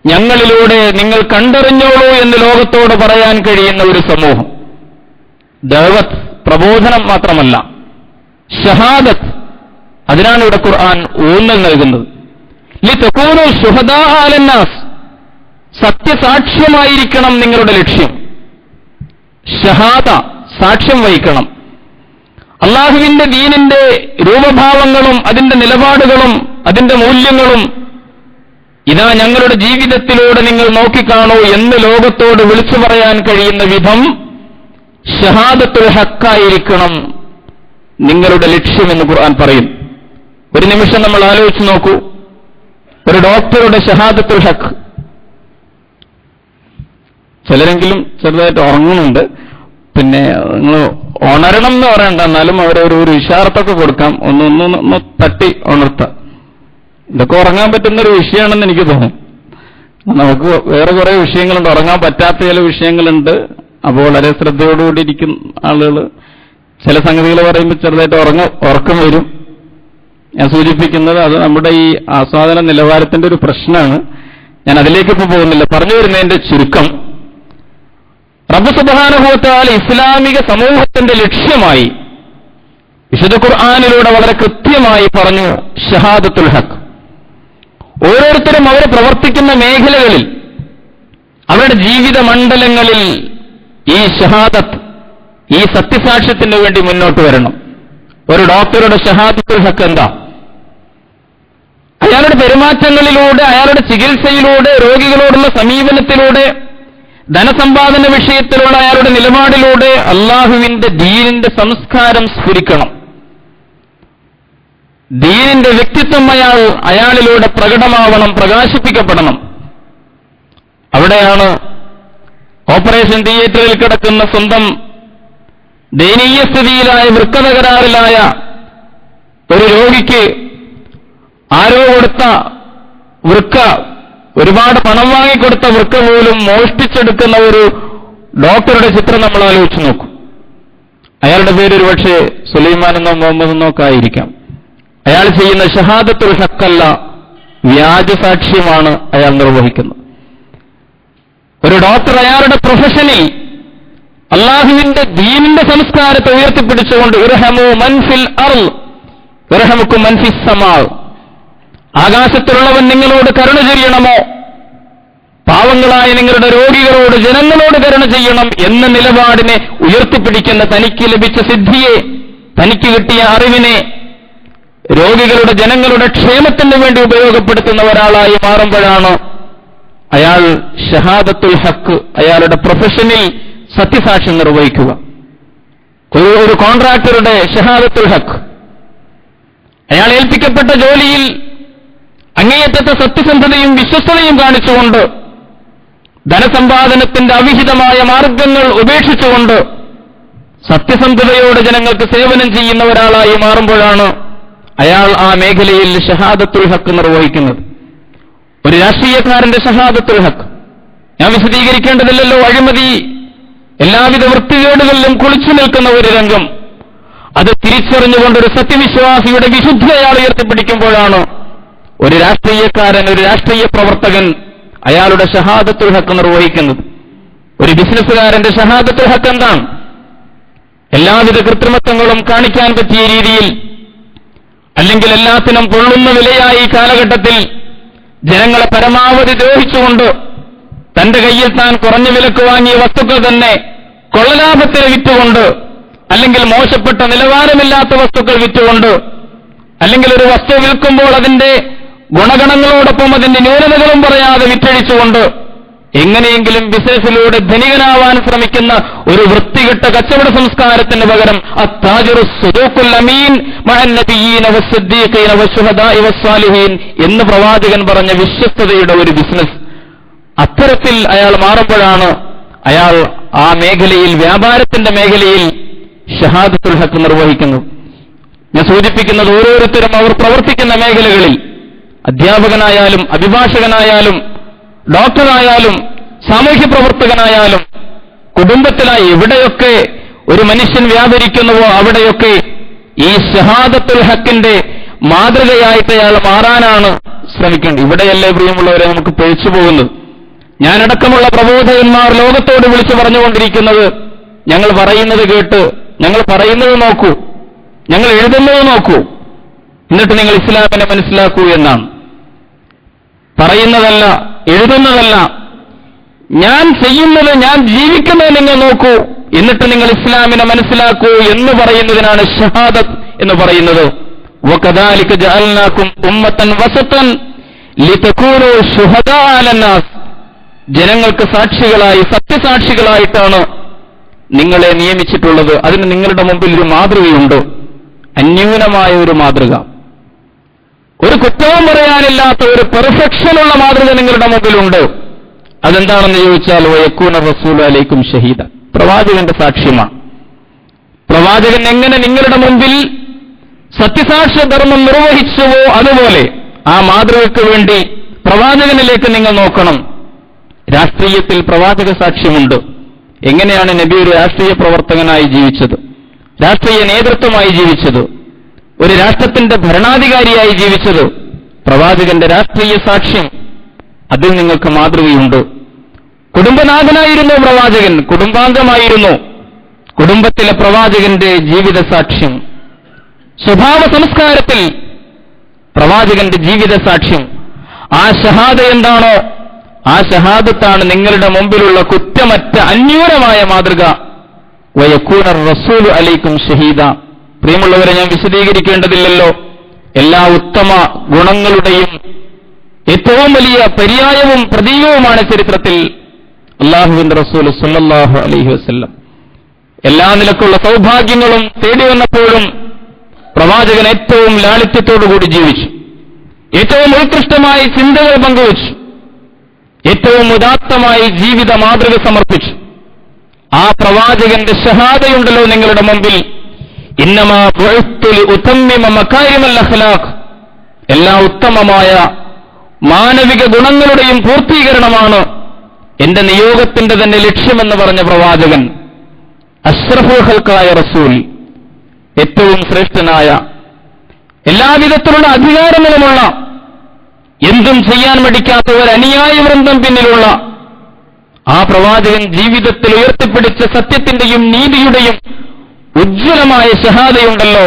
ഞങ്ങളിലൂടെ നിങ്ങൾ കണ്ടറിഞ്ഞോളൂ എന്ന് ലോകത്തോട് പറയാൻ കഴിയുന്ന ഒരു സമൂഹം. ദഅവത്ത്, പ്രബോധനം മാത്രമല്ല, ഷഹാദത്ത്, അതിനാണ് ഇവിടെ ഖുർആൻ ഊന്നൽ നൽകുന്നത്. ലിതകൂനു ശുഹദാ അലന്നാസ്, സത്യസാക്ഷ്യമായിരിക്കണം നിങ്ങളുടെ ലക്ഷ്യം. ഷഹാദ, സാക്ഷ്യം വഹിക്കണം. അള്ളാഹുവിന്റെ ദീനിന്റെ രൂപഭാവങ്ങളും അതിന്റെ നിലപാടുകളും അതിന്റെ മൂല്യങ്ങളും ഇതാ ഞങ്ങളുടെ ജീവിതത്തിലൂടെ നിങ്ങൾ നോക്കിക്കാണൂ എന്ന് ലോകത്തോട് വിളിച്ചു പറയാൻ കഴിയുന്ന വിധം ഷഹാദത്തുൽ ഹഖായിരിക്കണം നിങ്ങളുടെ ലക്ഷ്യമെന്ന് ഖുർആൻ പറയും. ഒരു നിമിഷം നമ്മൾ ആലോചിച്ച് നോക്കൂ, ഒരു ഡോക്ടറുടെ ഷഹാദത്തുൽ ഹഖ്. ചിലരെങ്കിലും ചെറുതായിട്ട് ഉറങ്ങുന്നുണ്ട്. പിന്നെ നിങ്ങൾ ഉണരണം എന്ന് പറയണ്ട, എന്നാലും അവരൊരു ഇഷാറത്തൊക്കെ കൊടുക്കാം, ഒന്ന് തട്ടി ഉണർത്താം. ഇതൊക്കെ ഉറങ്ങാൻ പറ്റുന്നൊരു വിഷയമാണെന്ന് എനിക്ക് തോന്നും. നമുക്ക് വേറെ കുറെ വിഷയങ്ങളുണ്ട്, ഉറങ്ങാൻ പറ്റാത്ത ചില വിഷയങ്ങളുണ്ട്. അപ്പോൾ വളരെ ശ്രദ്ധയോടുകൂടി ഇരിക്കുന്ന ആളുകൾ ചില സംഗതികൾ പറയുമ്പോൾ ചെറുതായിട്ട് ഉറക്കം വരും. ഞാൻ സൂചിപ്പിക്കുന്നത് അത് നമ്മുടെ ഈ ആസ്വാദന നിലവാരത്തിന്റെ ഒരു പ്രശ്നമാണ്. ഞാൻ അതിലേക്കിപ്പോൾ പോകുന്നില്ല. പറഞ്ഞു വരുന്നതിന്റെ ചുരുക്കം, റബ്ബ് സുബ്ഹാനഹു വ തആല ഇസ്ലാമിക സമൂഹത്തിന്റെ ലക്ഷ്യമായി വിശുദ്ധ ഖുർആനിലൂടെ വളരെ കൃത്യമായി പറഞ്ഞു ഷഹാദത്തുൽ ഹഖ്. ഓരോരുത്തരും അവർ പ്രവർത്തിക്കുന്ന മേഖലകളിൽ, അവരുടെ ജീവിത മണ്ഡലങ്ങളിൽ ഈ ഷഹാദത്ത്, ഈ സത്യസാക്ഷ്യത്തിന് വേണ്ടി മുന്നോട്ട് വരണം. ഒരു ഡോക്ടറുടെ ഷഹാദത്തുൽ ഹഖ് എന്താ? അയാളുടെ പെരുമാറ്റങ്ങളിലൂടെ, അയാളുടെ ചികിത്സയിലൂടെ, രോഗികളോടുള്ള സമീപനത്തിലൂടെ, ധനസമ്പാദന വിഷയത്തിലുള്ള അയാളുടെ നിലപാടിലൂടെ അള്ളാഹുവിന്റെ ദീനിന്റെ സംസ്കാരം സ്ഫുരിക്കണം. ദീനിന്റെ വ്യക്തിത്വം അയാളിലൂടെ പ്രകടമാവണം, പ്രകാശിപ്പിക്കപ്പെടണം. അവിടെയാണ് ഓപ്പറേഷൻ തിയേറ്ററിൽ കിടക്കുന്ന സ്വന്തം ദയനീയ സ്ഥിതിയിലായ വൃക്ക തകരാറിലായ ഒരു രോഗിക്ക് ആരോ കൊടുത്ത വൃക്ക ഒരുപാട് പണം വാങ്ങിക്കൊടുത്ത വൃക്ക പോലും മോഷ്ടിച്ചെടുക്കുന്ന ഒരു ഡോക്ടറുടെ ചിത്രം നമ്മൾ ആലോചിച്ച് നോക്കും. അയാളുടെ പേര് ഒരുപക്ഷെ സുലൈമാൻ എന്നോ മുഹമ്മദ് എന്നോ ഒക്കെ ആയിരിക്കാം. അയാൾ ചെയ്യുന്ന ഷഹാദത്തുൽ ഹഖല്ല, വ്യാജസാക്ഷ്യമാണ് അയാൾ നിർവഹിക്കുന്നത്. ഒരു ഡോക്ടർ അയാളുടെ പ്രൊഫഷനിൽ അള്ളാഹുവിന്റെ ദീനിന്റെ സംസ്കാരത്തെ ഉയർത്തിപ്പിടിച്ചുകൊണ്ട് ഇർഹമു മൻ ഫിൽ അർള് ഇർഹമുക്കും മൻ ഫിസ് സമാ, ആകാശത്തിലുള്ളവൻ നിങ്ങളോട് കരുണ ചെയ്യണമോ, പാവങ്ങളായ നിങ്ങളുടെ രോഗികളോട് ജനങ്ങളോട് കരുണ ചെയ്യണം എന്ന നിലപാടിനെ ഉയർത്തിപ്പിടിക്കുന്ന തനിക്ക് ലഭിച്ച സിദ്ധിയെ, തനിക്ക് കിട്ടിയ അറിവിനെ രോഗികളുടെ ജനങ്ങളുടെ ക്ഷേമത്തിന് വേണ്ടി ഉപയോഗപ്പെടുത്തുന്ന ഒരാളായി മാറുമ്പോഴാണ് അയാൾ ഷഹാദത്തുൽ ഹഖ്, അയാളുടെ പ്രൊഫഷനിൽ സത്യസാക്ഷ്യം നിർവഹിക്കുക. ഒരു കോൺട്രാക്ടറുടെ ഷഹാദത്തുൽ ഹഖ്, അയാൾ ഏൽപ്പിക്കപ്പെട്ട ജോലിയിൽ അങ്ങേയറ്റത്തെ സത്യസന്ധതയും വിശ്വസ്തതയും കാണിച്ചുകൊണ്ട് ധനസമ്പാദനത്തിന്റെ അവിഹിതമായ മാർഗങ്ങൾ ഉപേക്ഷിച്ചുകൊണ്ട് സത്യസന്ധതയോടെ ജനങ്ങൾക്ക് സേവനം ചെയ്യുന്ന ഒരാളായി മാറുമ്പോഴാണ് അയാൾ ആ മേഖലയിൽ ഷഹാദത്തുൽ ഹഖ് നിർവഹിക്കുന്നത്. ഒരു രാഷ്ട്രീയക്കാരന്റെ ഷഹാദത്തുൽ ഹഖ് ഞാൻ വിശദീകരിക്കേണ്ടതില്ലല്ലോ. അഴിമതി, എല്ലാവിധ വൃത്തികേടുകളിലും കുളിച്ചു നിൽക്കുന്ന ഒരു രംഗം, അത് തിരിച്ചറിഞ്ഞുകൊണ്ടൊരു സത്യവിശ്വാസിയുടെ വിശുദ്ധ അയാൾ ഉയർത്തിപ്പിടിക്കുമ്പോഴാണ് ഒരു രാഷ്ട്രീയക്കാരൻ, ഒരു രാഷ്ട്രീയ പ്രവർത്തകൻ അയാളുടെ ഷഹാദത്തുൽ ഹഖ് നിർവഹിക്കുന്നത്. ഒരു ബിസിനസ്സുകാരന്റെ ഷഹാദത്തുൽ ഹഖ് എന്താണ്? എല്ലാവിധ കൃത്രിമത്വങ്ങളും കാണിക്കാൻ പറ്റിയ രീതിയിൽ, അല്ലെങ്കിൽ എല്ലാത്തിനും പൊള്ളുന്ന വിലയായി കാലഘട്ടത്തിൽ ജനങ്ങളെ പരമാവധി ദ്രോഹിച്ചുകൊണ്ട് തന്റെ കയ്യിൽ താൻ കുറഞ്ഞ വിലക്ക് വാങ്ങിയ വസ്തുക്കൾ തന്നെ കൊള്ളലാഭത്തിന് വിറ്റുകൊണ്ട്, അല്ലെങ്കിൽ മോശപ്പെട്ട നിലവാരമില്ലാത്ത വസ്തുക്കൾ വിറ്റുകൊണ്ട്, അല്ലെങ്കിൽ ഒരു വസ്തു വിൽക്കുമ്പോൾ അതിന്റെ ഗുണഗണങ്ങളോടൊപ്പം അതിന്റെ ന്യൂനതകളും പറയാതെ വിറ്റഴിച്ചുകൊണ്ട് എങ്ങനെയെങ്കിലും ബിസിനസ്സിലൂടെ ധനികനാവാൻ ശ്രമിക്കുന്ന ഒരു വൃത്തികെട്ട കച്ചവട സംസ്കാരത്തിന് പകരം അത്താജിറു സ്വദൂഖുൽ അമീൻ മഅൻ നബിയ്യീന വസ്സിദ്ദീഖീന വശുഹദാഇ വസ്സാലിഹീൻ എന്ന് പ്രവാചകൻ പറഞ്ഞ വിശ്വസ്തതയുടെ ഒരു ബിസിനസ്, അത്തരത്തിൽ അയാൾ മാറുമ്പോഴാണ് അയാൾ ആ മേഖലയിൽ, വ്യാപാരത്തിന്റെ മേഖലയിൽ ഷഹാദത്തുൽ ഹഖ് നിർവഹിക്കുന്നത്. ഞാൻ സൂചിപ്പിക്കുന്നത് ഓരോരുത്തരും അവർ പ്രവർത്തിക്കുന്ന മേഖലകളിൽ, അധ്യാപകനായാലും അഭിഭാഷകനായാലും ഡോക്ടറായാലും സാമൂഹ്യ പ്രവർത്തകനായാലും കുടുംബത്തിലായി എവിടെയൊക്കെ ഒരു മനുഷ്യൻ വ്യാപരിക്കുന്നുവോ അവിടെയൊക്കെ ഈ ഷഹാദത്തുൽ ഹഖിന്റെ മാതൃകയായിട്ട് അയാൾ മാറാനാണ് ശ്രമിക്കേണ്ടത്. ഇവിടെയല്ലേ പ്രിയമുള്ളവരെ നമുക്ക് പിഴച്ചു പോകുന്നത്? ഞാനടക്കമുള്ള പ്രബോധകന്മാർ ലോകത്തോട് വിളിച്ചു പറഞ്ഞുകൊണ്ടിരിക്കുന്നത്, ഞങ്ങൾ പറയുന്നത് കേട്ട്, ഞങ്ങൾ പറയുന്നത് നോക്കൂ, ഞങ്ങൾ എഴുതുന്നത് നോക്കൂ, എന്നിട്ട് നിങ്ങൾ ഇസ്ലാമിനെ മനസ്സിലാക്കൂ എന്നാണ്. പറയുന്നതല്ല, എഴുതുന്നതല്ല, ഞാൻ ചെയ്യുന്നത്, ഞാൻ ജീവിക്കുന്നത് നിങ്ങൾ നോക്കൂ, എന്നിട്ട് നിങ്ങൾ ഇസ്ലാമിനെ മനസ്സിലാക്കൂ എന്ന് പറയുന്നതിനാണ് ഷഹാദത്ത് എന്ന് പറയുന്നത്. വകദാലിക ജഅൽനാകും ഉമ്മത്തൻ വസതൻ ലിതകൂനൂ ശുഹദാ അലന്നാസ്, ജനങ്ങൾക്ക് സാക്ഷികളായി, സത്യസാക്ഷികളായിട്ടാണ് നിങ്ങളെ നിയമിച്ചിട്ടുള്ളത്. അതിന് നിങ്ങളുടെ മുമ്പിൽ ഒരു മാതൃകയുണ്ട്, അന്യൂനമായ ഒരു മാതൃക, ഒരു കുറ്റവും പറയാനില്ലാത്ത ഒരു പെർഫെക്ഷനുള്ള മാതൃക നിങ്ങളുടെ മുമ്പിലുണ്ട്. അതെന്താണെന്ന് ചോദിച്ചാൽ വയക്കൂന റസൂലു അലൈക്കും ഷഹീദ, പ്രവാചകന്റെ സാക്ഷ്യമാണ്. പ്രവാചകൻ എങ്ങനെ നിങ്ങളുടെ മുമ്പിൽ സത്യസാക്ഷ്യ ധർമ്മം നിർവഹിച്ചുവോ അതുപോലെ ആ മാതൃകയ്ക്ക് വേണ്ടി പ്രവാചകനിലേക്ക് നിങ്ങൾ നോക്കണം. രാഷ്ട്രീയത്തിൽ പ്രവാചക സാക്ഷ്യമുണ്ട്. എങ്ങനെയാണ് നബി ഒരു രാഷ്ട്രീയ പ്രവർത്തകനായി ജീവിച്ചത്, രാഷ്ട്രീയ നേതൃത്വമായി ജീവിച്ചത്, ഒരു രാഷ്ട്രത്തിന്റെ ഭരണാധികാരിയായി ജീവിച്ചത്? പ്രവാചകന്റെ രാഷ്ട്രീയ സാക്ഷ്യം, അതിൽ നിങ്ങൾക്ക് മാതൃകയുണ്ട്. കുടുംബനാഥനായിരുന്നു പ്രവാചകൻ, കുടുംബാംഗമായിരുന്നു. കുടുംബത്തിലെ പ്രവാചകന്റെ ജീവിത സാക്ഷ്യം, സ്വഭാവ സംസ്കാരത്തിൽ പ്രവാചകന്റെ ജീവിത സാക്ഷ്യം, ആ ഷഹാദ എന്താണോ ആ ഷഹാദത്താണ് നിങ്ങളുടെ മുമ്പിലുള്ള കുറ്റമറ്റ അന്യൂനമായ മാതൃക. വയക്കൂന റസൂലു അലൈക്കും ഷഹീദ. പ്രിയമുള്ളവരെ, ഞാൻ വിശദീകരിക്കേണ്ടതില്ലല്ലോ. എല്ലാ ഉത്തമ ഗുണങ്ങളുടെയും ഏറ്റവും വലിയ പര്യായവും പ്രതീകവുമാണ് ചരിത്രത്തിൽ അല്ലാഹുവിന്റെ റസൂൽ സല്ലല്ലാഹു അലൈഹി വസല്ലം. എല്ലാ നിലക്കുള്ള സൗഭാഗ്യങ്ങളും തേടി വന്നപ്പോഴും പ്രവാചകൻ ഏറ്റവും ലാളിത്യത്തോടുകൂടി ജീവിച്ചു, ഏറ്റവും ഉത്കൃഷ്ടമായി ചിന്തകൾ പങ്കുവച്ചു, ഏറ്റവും ഉദാത്തമായി ജീവിത മാതൃക സമർപ്പിച്ചു. ആ പ്രവാചകന്റെ ഷഹാദയുണ്ടല്ലോ നിങ്ങളുടെ മുമ്പിൽ. ഇന്നമാ ബുഇസ്തു ലിഉതമ്മിമ മകാരിമൽ അഖ്ലാഖ്, എല്ലാ ഉത്തമമായ മാനവിക ഗുണങ്ങളുടെയും പൂർത്തീകരണമാണ് എന്റെ നിയോഗത്തിന്റെ തന്നെ ലക്ഷ്യമെന്ന് പറഞ്ഞ പ്രവാചകൻ, അഷ്റഫുൽ ഖൽഖായ റസൂൽ, ഏറ്റവും ശ്രേഷ്ഠനായ, എല്ലാവിധത്തിലുള്ള അധികാരങ്ങളുമുള്ള, എന്തും ചെയ്യാൻ മടിക്കാത്ത ഒരു അനുയായ വൃന്ദം പിന്നിലുള്ള ആ പ്രവാചകൻ ജീവിതത്തിൽ ഉയർത്തിപ്പിടിച്ച സത്യത്തിന്റെയും നീതിയുടെയും ഉജ്ജ്വലമായ ഷഹാദയുണ്ടല്ലോ,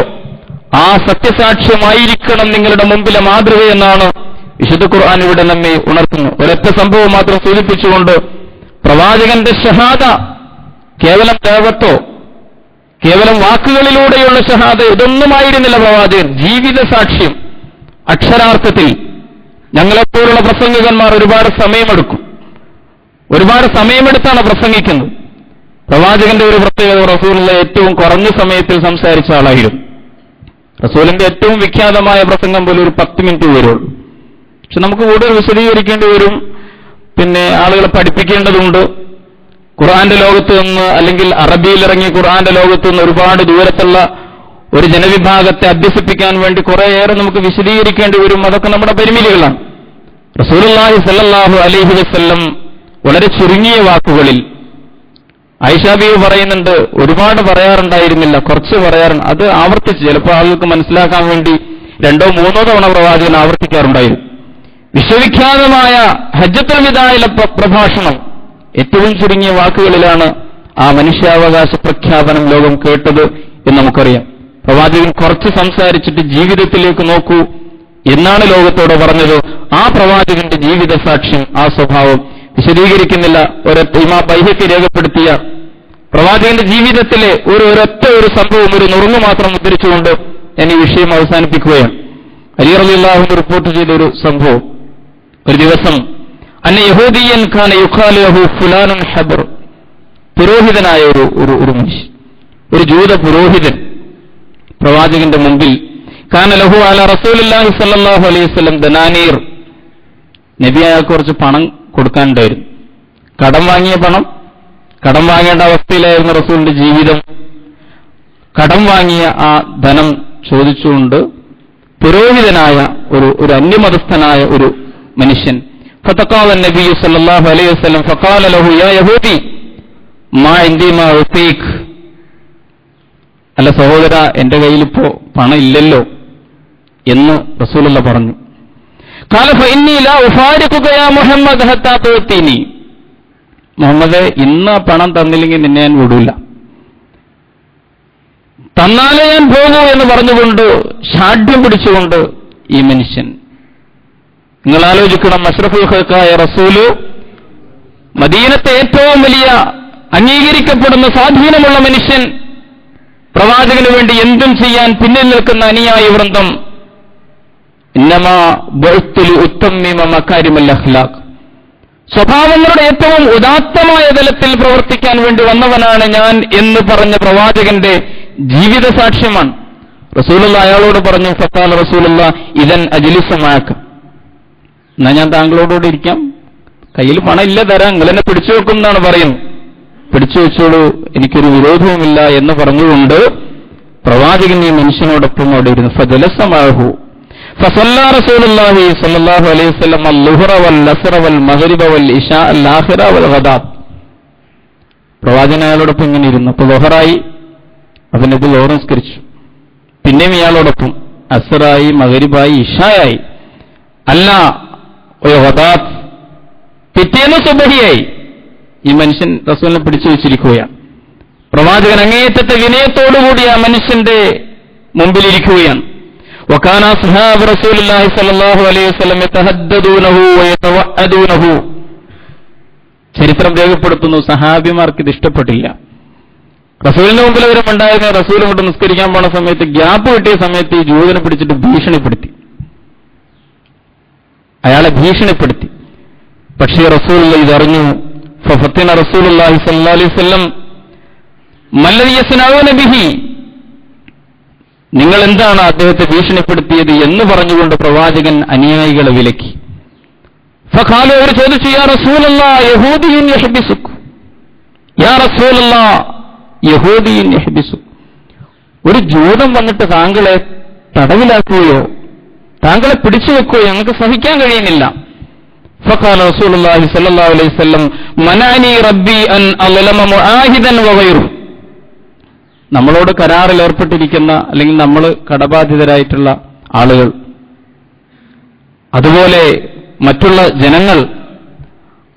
ആ സത്യസാക്ഷ്യമായിരിക്കണം നിങ്ങളുടെ മുമ്പിലെ മാതൃകയെന്നാണ് വിശുദ്ധ ഖുർആൻ ഇവിടെ നമ്മെ ഉണർത്തുന്നു. ഒരൊറ്റ സംഭവം മാത്രം സൂചിപ്പിച്ചുകൊണ്ട്, പ്രവാചകന്റെ ഷഹാദ കേവലം ദേവത്തോ കേവലം വാക്കുകളിലൂടെയുള്ള ഷഹാദ ഇതൊന്നുമായിരുന്നില്ല. പ്രവാചകൻ ജീവിത സാക്ഷ്യം. അക്ഷരാർത്ഥത്തിൽ ഞങ്ങളെപ്പോലുള്ള പ്രസംഗകന്മാർ ഒരുപാട് സമയമെടുത്താണ് പ്രസംഗിക്കുന്നത്. പ്രവാചകന്റെ ഒരു പ്രത്യേകത, റസൂലുള്ള ഏറ്റവും കുറഞ്ഞ സമയത്തിൽ സംസാരിച്ച ആളായിരുന്നു. റസൂലിന്റെ ഏറ്റവും വിഖ്യാതമായ പ്രസംഗം പോലും ഒരു 10 മിനിറ്റ് വരുള്ളൂ. പക്ഷെ നമുക്ക് കൂടുതൽ വിശദീകരിക്കേണ്ടി വരും, പിന്നെ ആളുകളെ പഠിപ്പിക്കേണ്ടതുണ്ട്. ഖുർആന്റെ ലോകത്ത് നിന്ന്, അല്ലെങ്കിൽ അറബിയിലിറങ്ങി ഖുർആന്റെ ലോകത്ത് നിന്ന് ഒരുപാട് ദൂരത്തുള്ള ഒരു ജനവിഭാഗത്തെ അഭ്യസിപ്പിക്കാൻ വേണ്ടി കുറേയേറെ നമുക്ക് വിശദീകരിക്കേണ്ടി വരും. അതൊക്കെ നമ്മുടെ പരിമിതികളാണ്. റസൂലുള്ളാഹി സ്വല്ലല്ലാഹു അലൈഹി വസല്ലം വളരെ ചുരുങ്ങിയ വാക്കുകളിൽ, ആയിഷ ബീവി പറയുന്നുണ്ട്, ഒരുപാട് പറയാറുണ്ടായിരുന്നില്ല, കുറച്ച് പറയാറുണ്ട്. അത് ആവർത്തിച്ച് ചിലപ്പോൾ ആളുകൾക്ക് മനസ്സിലാക്കാൻ വേണ്ടി 2ഓ 3ഓ തവണ പ്രവാചകൻ ആവർത്തിക്കാറുണ്ടായിരുന്നു. വിശ്വവിഖ്യാതമായ ഹജ്ജത്തുൽ വിദായിലെ പ്രഭാഷണം ഏറ്റവും ചുരുങ്ങിയ വാക്കുകളിലാണ് ആ മനുഷ്യാവകാശ പ്രഖ്യാപനം ലോകം കേട്ടത് എന്ന് നമുക്കറിയാം. പ്രവാചകൻ കുറച്ച് സംസാരിച്ചിട്ട് ജീവിതത്തിലേക്ക് നോക്കൂ എന്നാണ് ലോകത്തോട് പറഞ്ഞത്. ആ പ്രവാചകന്റെ ജീവിത സാക്ഷ്യം, ആ സ്വഭാവം വിശദീകരിക്കുന്നില്ല. ഇമാം ബൈഹഖി രേഖപ്പെടുത്തിയ പ്രവാചകന്റെ ജീവിതത്തിലെ ഒരൊറ്റ സംഭവം, ഒരു നുറുങ്ങ് മാത്രം ഉദ്ധരിച്ചുകൊണ്ട് ഞാൻ ഈ വിഷയം അവസാനിപ്പിക്കുകയാണ്. അലി റളിയല്ലാഹു അൻഹു റിപ്പോർട്ട് ചെയ്ത ഒരു സംഭവം, ഒരു ദിവസം അന്ന യഹൂദിയൻ ഖാന യുഖാലു ലഹു ഫുലാനുൻ ഹബ്ർ, പുരോഹിതനായ ഒരു മനുഷ്യൻ, ഒരു ജൂത പുരോഹിതൻ പ്രവാചകന്റെ മുമ്പിൽ, ഖാന ലഹു അല റസൂലുള്ളാഹി സ്വല്ലല്ലാഹു അലൈഹി വസല്ലം ദനാനീർ, നബി അയാൾക്ക് കുറച്ച് പണം കൊടുക്കാനുണ്ടായിരുന്നു. കടം വാങ്ങിയ പണം, കടം വാങ്ങേണ്ട അവസ്ഥയിലായിരുന്നു റസൂലിന്റെ ജീവിതം. കടം വാങ്ങിയ ആ ധനം ചോദിച്ചുകൊണ്ട് പുരോഹിതനായ ഒരു അന്യമതസ്ഥനായ ഒരു മനുഷ്യൻ, ഫതഖാല നബി സല്ലല്ലാഹു അലൈഹി വസല്ലം ഫഖാല ലഹു യാ യഹൂദി മാ ഇൻദി മാ ഉഫീക്, അല്ല സഹോദര, എന്റെ കയ്യിലിപ്പോ പണം ഇല്ലല്ലോ എന്ന് റസൂലുള്ള പറഞ്ഞു. ഖാല ഫഇന്നി ലാ ഉഫാരിഖുക യാ മുഹമ്മദ് ഹത്താ തുഅതീനി, മുഹമ്മദേ, ഇന്ന് പണം തന്നില്ലെങ്കിൽ നിന്നെ ഞാൻ വിടൂല, തന്നാലേ ഞാൻ പോകൂ എന്ന് പറഞ്ഞുകൊണ്ട് ഷാഠ്യം പിടിച്ചുകൊണ്ട് ഈ മനുഷ്യൻ, നിങ്ങൾ ആലോചിക്കണം, അഷ്റഫുൽ ഖൽഖായ റസൂല്, മദീനത്തെ ഏറ്റവും വലിയ അംഗീകരിക്കപ്പെടുന്ന സ്വാധീനമുള്ള മനുഷ്യൻ, പ്രവാചകന് വേണ്ടി എന്തും ചെയ്യാൻ പിന്നിൽ നിൽക്കുന്ന അനുയായി വൃന്ദം, ഇന്നമാ ബുഇസ്തു ലിഉത്തമ്മിമ മകാരിമൽ അഖ്ലാഖ്, സ്വഭാവങ്ങളുടെ ഏറ്റവും ഉദാത്തമായ തലത്തിൽ പ്രവർത്തിക്കാൻ വേണ്ടി വന്നവനാണ് ഞാൻ എന്ന് പറഞ്ഞ പ്രവാചകന്റെ ജീവിത സാക്ഷ്യമാണ്. റസൂലുള്ള അയാളോട് പറഞ്ഞു, ഫഖാല റസൂലുള്ള ഇദൻ അജ്ലിസു മഅക, എന്നാ ഞാൻ താങ്കളോടുകൂടി ഇരിക്കാം, കയ്യിൽ പണം ഇല്ല, തരാം, നിങ്ങൾ എന്നെ പിടിച്ചു വെക്കും എന്നാണ് പറയുന്നത്. പിടിച്ചു വെച്ചോളൂ, എനിക്കൊരു വിരോധവുമില്ല എന്ന് പറഞ്ഞുകൊണ്ട് പ്രവാചകൻ ഈ മനുഷ്യനോടൊപ്പം അവിടെ ഇരുന്നു. ഫജലസ മഅഹു ഫസല്ലാ റസൂലുള്ളാഹി സ്വല്ലല്ലാഹു അലൈഹി വസല്ലം അൽ-ളുഹ്റ വൽ-അസ്റ വൽ-മഗ്രിബ വൽ-ഇശാ അൽ-ആഖിറ വൽ-ഗദാ, പ്രവാചകൻ അയാളോടൊപ്പം ഇങ്ങനെ ഇരുന്നു. അപ്പോൾ ളുഹറായി, അതിനത് ളുഹർ നിസ്കരിച്ചു. പിന്നെയും ഇയാളോടൊപ്പം അസ്റായി, മഗ്രിബായി, ഇശായായി, അല്ല ഗദാത്ത്, പിറ്റേന്ന് സുബഹിയായി. ഈ മനുഷ്യൻ റസൂലിനെ പിടിച്ചു വെച്ചിരിക്കുകയാണ്. പ്രവാചകൻ അങ്ങേയറ്റത്തെ വിനയത്തോടുകൂടി ആ മനുഷ്യന്റെ മുമ്പിലിരിക്കുകയാണ്. വകാന അസ്ഹാബു റസൂലുള്ളാഹി സ്വല്ലല്ലാഹു അലൈഹി വസല്ലം യതഹദ്ദദൂനഹു വയതവഅദൂനഹു, ചരിത്രം രേഖപ്പെടുത്തുന്നു, സഹാബിമാർക്ക് ഇത് ഇഷ്ടപ്പെട്ടില്ല. റസൂലിന്റെ മുമ്പിൽ അവരും ഉണ്ടായിരുന്ന, റസൂൽ കൊണ്ട് നിസ്കരിക്കാൻ പോണ സമയത്ത് ഗ്യാപ്പ് കിട്ടിയ സമയത്ത് ഈ ജൂതനെ പിടിച്ചിട്ട് ഭീഷണിപ്പെടുത്തി, അയാളെ ഭീഷണിപ്പെടുത്തി. പക്ഷേ റസൂലുള്ള ഇതറിഞ്ഞു. ഫഫത്തിന റസൂലുള്ളാഹി സ്വല്ലല്ലാഹു അലൈഹി വസല്ലം മല്ലദി യസ്നഊന ബിഹി, നിങ്ങൾ എന്താണ് അദ്ദേഹത്തെ ഭീഷണിപ്പെടുത്തിയത് എന്ന് പറഞ്ഞുകൊണ്ട് പ്രവാചകൻ അനുയായികളെ വിലക്കി. ഫഖാലു, അവർ ചോദിച്ചു, യാ റസൂലല്ലാഹ് യഹൂദിയുൻ യഹ്ബിസുക്, യാ റസൂലല്ലാഹ് യഹൂദിയുൻ യഹ്ബിസുക്, ഒരു ജൂതൻ വന്നിട്ട് താങ്കളെ തടവിലാക്കുകയോ താങ്കളെ പിടിച്ചു വെക്കുകയോ ഞങ്ങൾക്ക് സഹിക്കാൻ കഴിയുന്നില്ല. فقال رسول الله صلى الله عليه وسلم منعني ربي أن أظلم معاهدا وغيره. നമ്മളോട് കരാറിൽ ഏർപ്പെട്ടിരിക്കുന്ന അല്ലെങ്കിൽ നമ്മൾ കടബാധിതരായിട്ടുള്ള ആളുകൾ, അതുപോലെ മറ്റുള്ള ജനങ്ങൾ,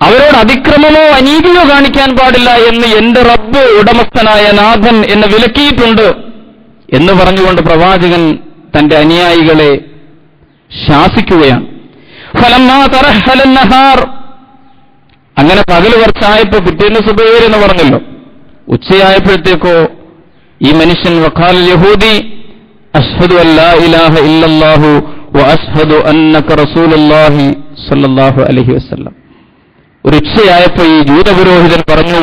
അവരോട് അതിക്രമമോ അനീതിയോ കാണിക്കാൻ പാടില്ല എന്ന് എന്റെ റബ്ബ് ഉടമസ്ഥനായ നാഥൻ എന്നെ വിലക്കിയിട്ടുണ്ട് എന്ന് പറഞ്ഞുകൊണ്ട് പ്രവാചകൻ തന്റെ അനുയായികളെ ശാസിക്കുകയാണ്. ഫലമ്മാ തറഹല നഹാർ, അങ്ങനെ പകൽ കുറച്ചായപ്പോ പിറ്റേന്ന് സുബൈർ എന്ന് പറഞ്ഞല്ലോ, ഉച്ചയായപ്പോഴത്തേക്കോ ഈ മനുഷ്യൻ വഖാൽ യഹൂദി അഷ്ഹദു അല്ലാ ഇലാഹ ഇല്ലല്ലാഹു വ അഷ്ഹദു അന്നക റസൂലുള്ളാഹി സ്വല്ലല്ലാഹു അലൈഹി വസല്ലം. ഒരു ഉച്ചയായപ്പോ ഈ ജൂതപുരോഹിതൻ പറഞ്ഞു,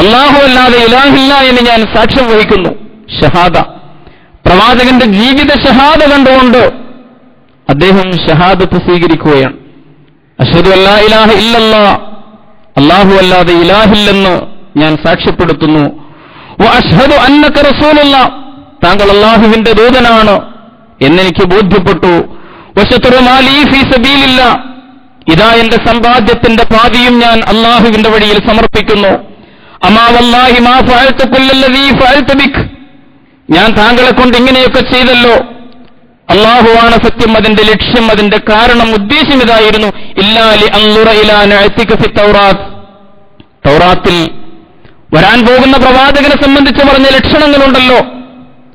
അല്ലാഹു അല്ലാതെ ഇലാഹില്ല എന്ന് ഞാൻ സാക്ഷ്യം വഹിക്കുന്നു. ഷഹാദ, പ്രവാചകന്റെ ജീവിത ഷഹാദ കണ്ടുകൊണ്ട് അദ്ദേഹം ഷഹാദത്ത് സ്വീകരിക്കുകയാണ്. അഷ്ഹദു അല്ലാ ഇലാഹ ഇല്ലല്ലാഹ്, അല്ലാഹു അല്ലാതെ ഇലാഹില്ലെന്ന് ഞാൻ സാക്ഷ്യപ്പെടുത്തുന്നു. വ അഷ്ഹദു അന്നക റസൂലുള്ളാഹ്, താങ്കൾ അല്ലാഹുവിന്റെ ദൂതനാണ് എന്നെനിക്ക് ബോധ്യപ്പെട്ടു. വശത്റു മാലി ഫീ സബീലില്ലാഹ്, ഇതാ എന്റെ സമ്പാദ്യത്തിന്റെ പാതിയും ഞാൻ അല്ലാഹുവിന്റെ വഴിയിൽ സമർപ്പിക്കുന്നു. അമാ വല്ലാഹി മാ ഫഅൽതു കുല്ലല്ലദീ ഫഅൽതു ബിക്, ഞാൻ താങ്കളെ കൊണ്ട് ഇങ്ങനെയൊക്കെ ചെയ്തല്ലോ, അല്ലാഹുവാണ് സത്യം, അതിന്റെ ലക്ഷ്യം, അതിന്റെ കാരണം, ഉദ്ദേശം ഇതായിരുന്നു. ഇല്ലാ ലി അൻദുറ ഇലാ നഅതിക ഫി തൗറാത്ത്, തൗറാത്തിൽ വരാൻ പോകുന്ന പ്രവാചകനെ സംബന്ധിച്ച് പറഞ്ഞ ലക്ഷണങ്ങളുണ്ടല്ലോ,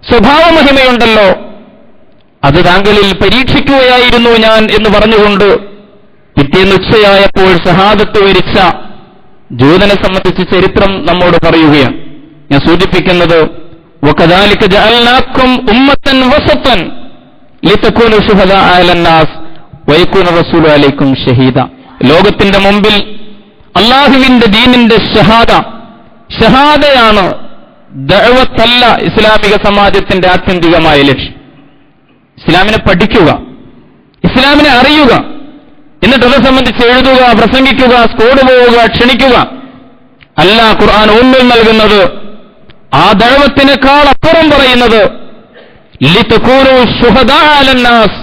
സ്വഭാവമഹിമയുണ്ടല്ലോ, അത് താങ്കളിൽ പരീക്ഷിക്കുകയായിരുന്നു ഞാൻ എന്ന് പറഞ്ഞുകൊണ്ട് പിറ്റേന്ന് ഉച്ചയായപ്പോൾ ഷഹാദത്ത് വരിച്ച ജൂതനെ സംബന്ധിച്ച് ചരിത്രം നമ്മോട് പറയുകയാണ്. ഞാൻ സൂചിപ്പിക്കുന്നത് വകദാലിക ജഅൽനാകും ഉമ്മത്തൻ വസത്തൻ ലിതകൂനു ശുഹദാ അലന്നാസ് വയകൂന റസൂലു അലൈക്കും ഷഹീദ. ലോകത്തിന്റെ മുമ്പിൽ അല്ലാഹുവിന്റെ ദീനിന്റെ ഷഹാദയാണ്, ദഅവത്തല്ല ഇസ്ലാമിക സമാജത്തിന്റെ ആത്യന്തികമായ ലക്ഷ്യം. ഇസ്ലാമിനെ പഠിക്കുക, ഇസ്ലാമിനെ അറിയുക, എന്നിട്ട് അത് സംബന്ധിച്ച് എഴുതുക, പ്രസംഗിക്കുക, സ്കൂൾ പോവുക, ക്ഷണിക്കുക അല്ല ഖുർആൻ ഊന്നൽ നൽകുന്നത്. ആ ദഅവത്തിനേക്കാൾ അപ്പുറം പറയുന്നത് ലിതകൂനു ശുഹദാ അലന്നാസ്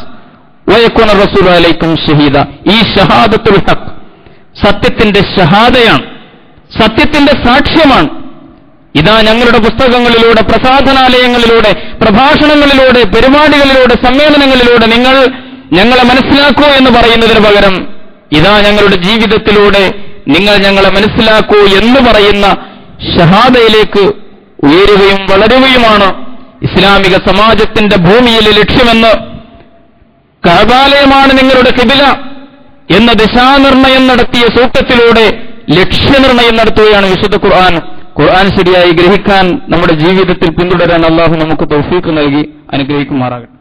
വയകൂന റസൂലു അലൈക്കും ഷഹീദ. ഈ ഷഹാദത്തുൽ ഹഖ് സത്യത്തിന്റെ ഷഹാദയാണ്, സത്യത്തിന്റെ സാക്ഷ്യമാണ്. ഇതാ ഞങ്ങളുടെ പുസ്തകങ്ങളിലൂടെ, പ്രസാധനാലയങ്ങളിലൂടെ, പ്രഭാഷണങ്ങളിലൂടെ, പരിപാടികളിലൂടെ, സമ്മേളനങ്ങളിലൂടെ നിങ്ങൾ ഞങ്ങളെ മനസ്സിലാക്കൂ എന്ന് പറയുന്നതിന് പകരം ഇതാ ഞങ്ങളുടെ ജീവിതത്തിലൂടെ നിങ്ങൾ ഞങ്ങളെ മനസ്സിലാക്കൂ എന്ന് പറയുന്ന ഷഹാദയിലേക്ക് ഉയരുകയും വളരുകയുമാണ് ഇസ്ലാമിക സമാജത്തിന്റെ ഭൂമിയിലെ ലക്ഷ്യമെന്ന്, കഅബാലയമാണ് നിങ്ങളുടെ ഖിബില എന്ന ദിശാനിർണയം നടത്തിയ സൂക്തത്തിലൂടെ ലക്ഷ്യനിർണയം നടത്തുകയാണ് വിശുദ്ധ ഖുർആൻ. ഖുർആൻ ശരിയായി ഗ്രഹിക്കാൻ, നമ്മുടെ ജീവിതത്തിൽ പിന്തുടരാൻ അല്ലാഹു നമുക്ക് തൗഫീഖ് നൽകി അനുഗ്രഹിക്കുമാറാകട്ടെ.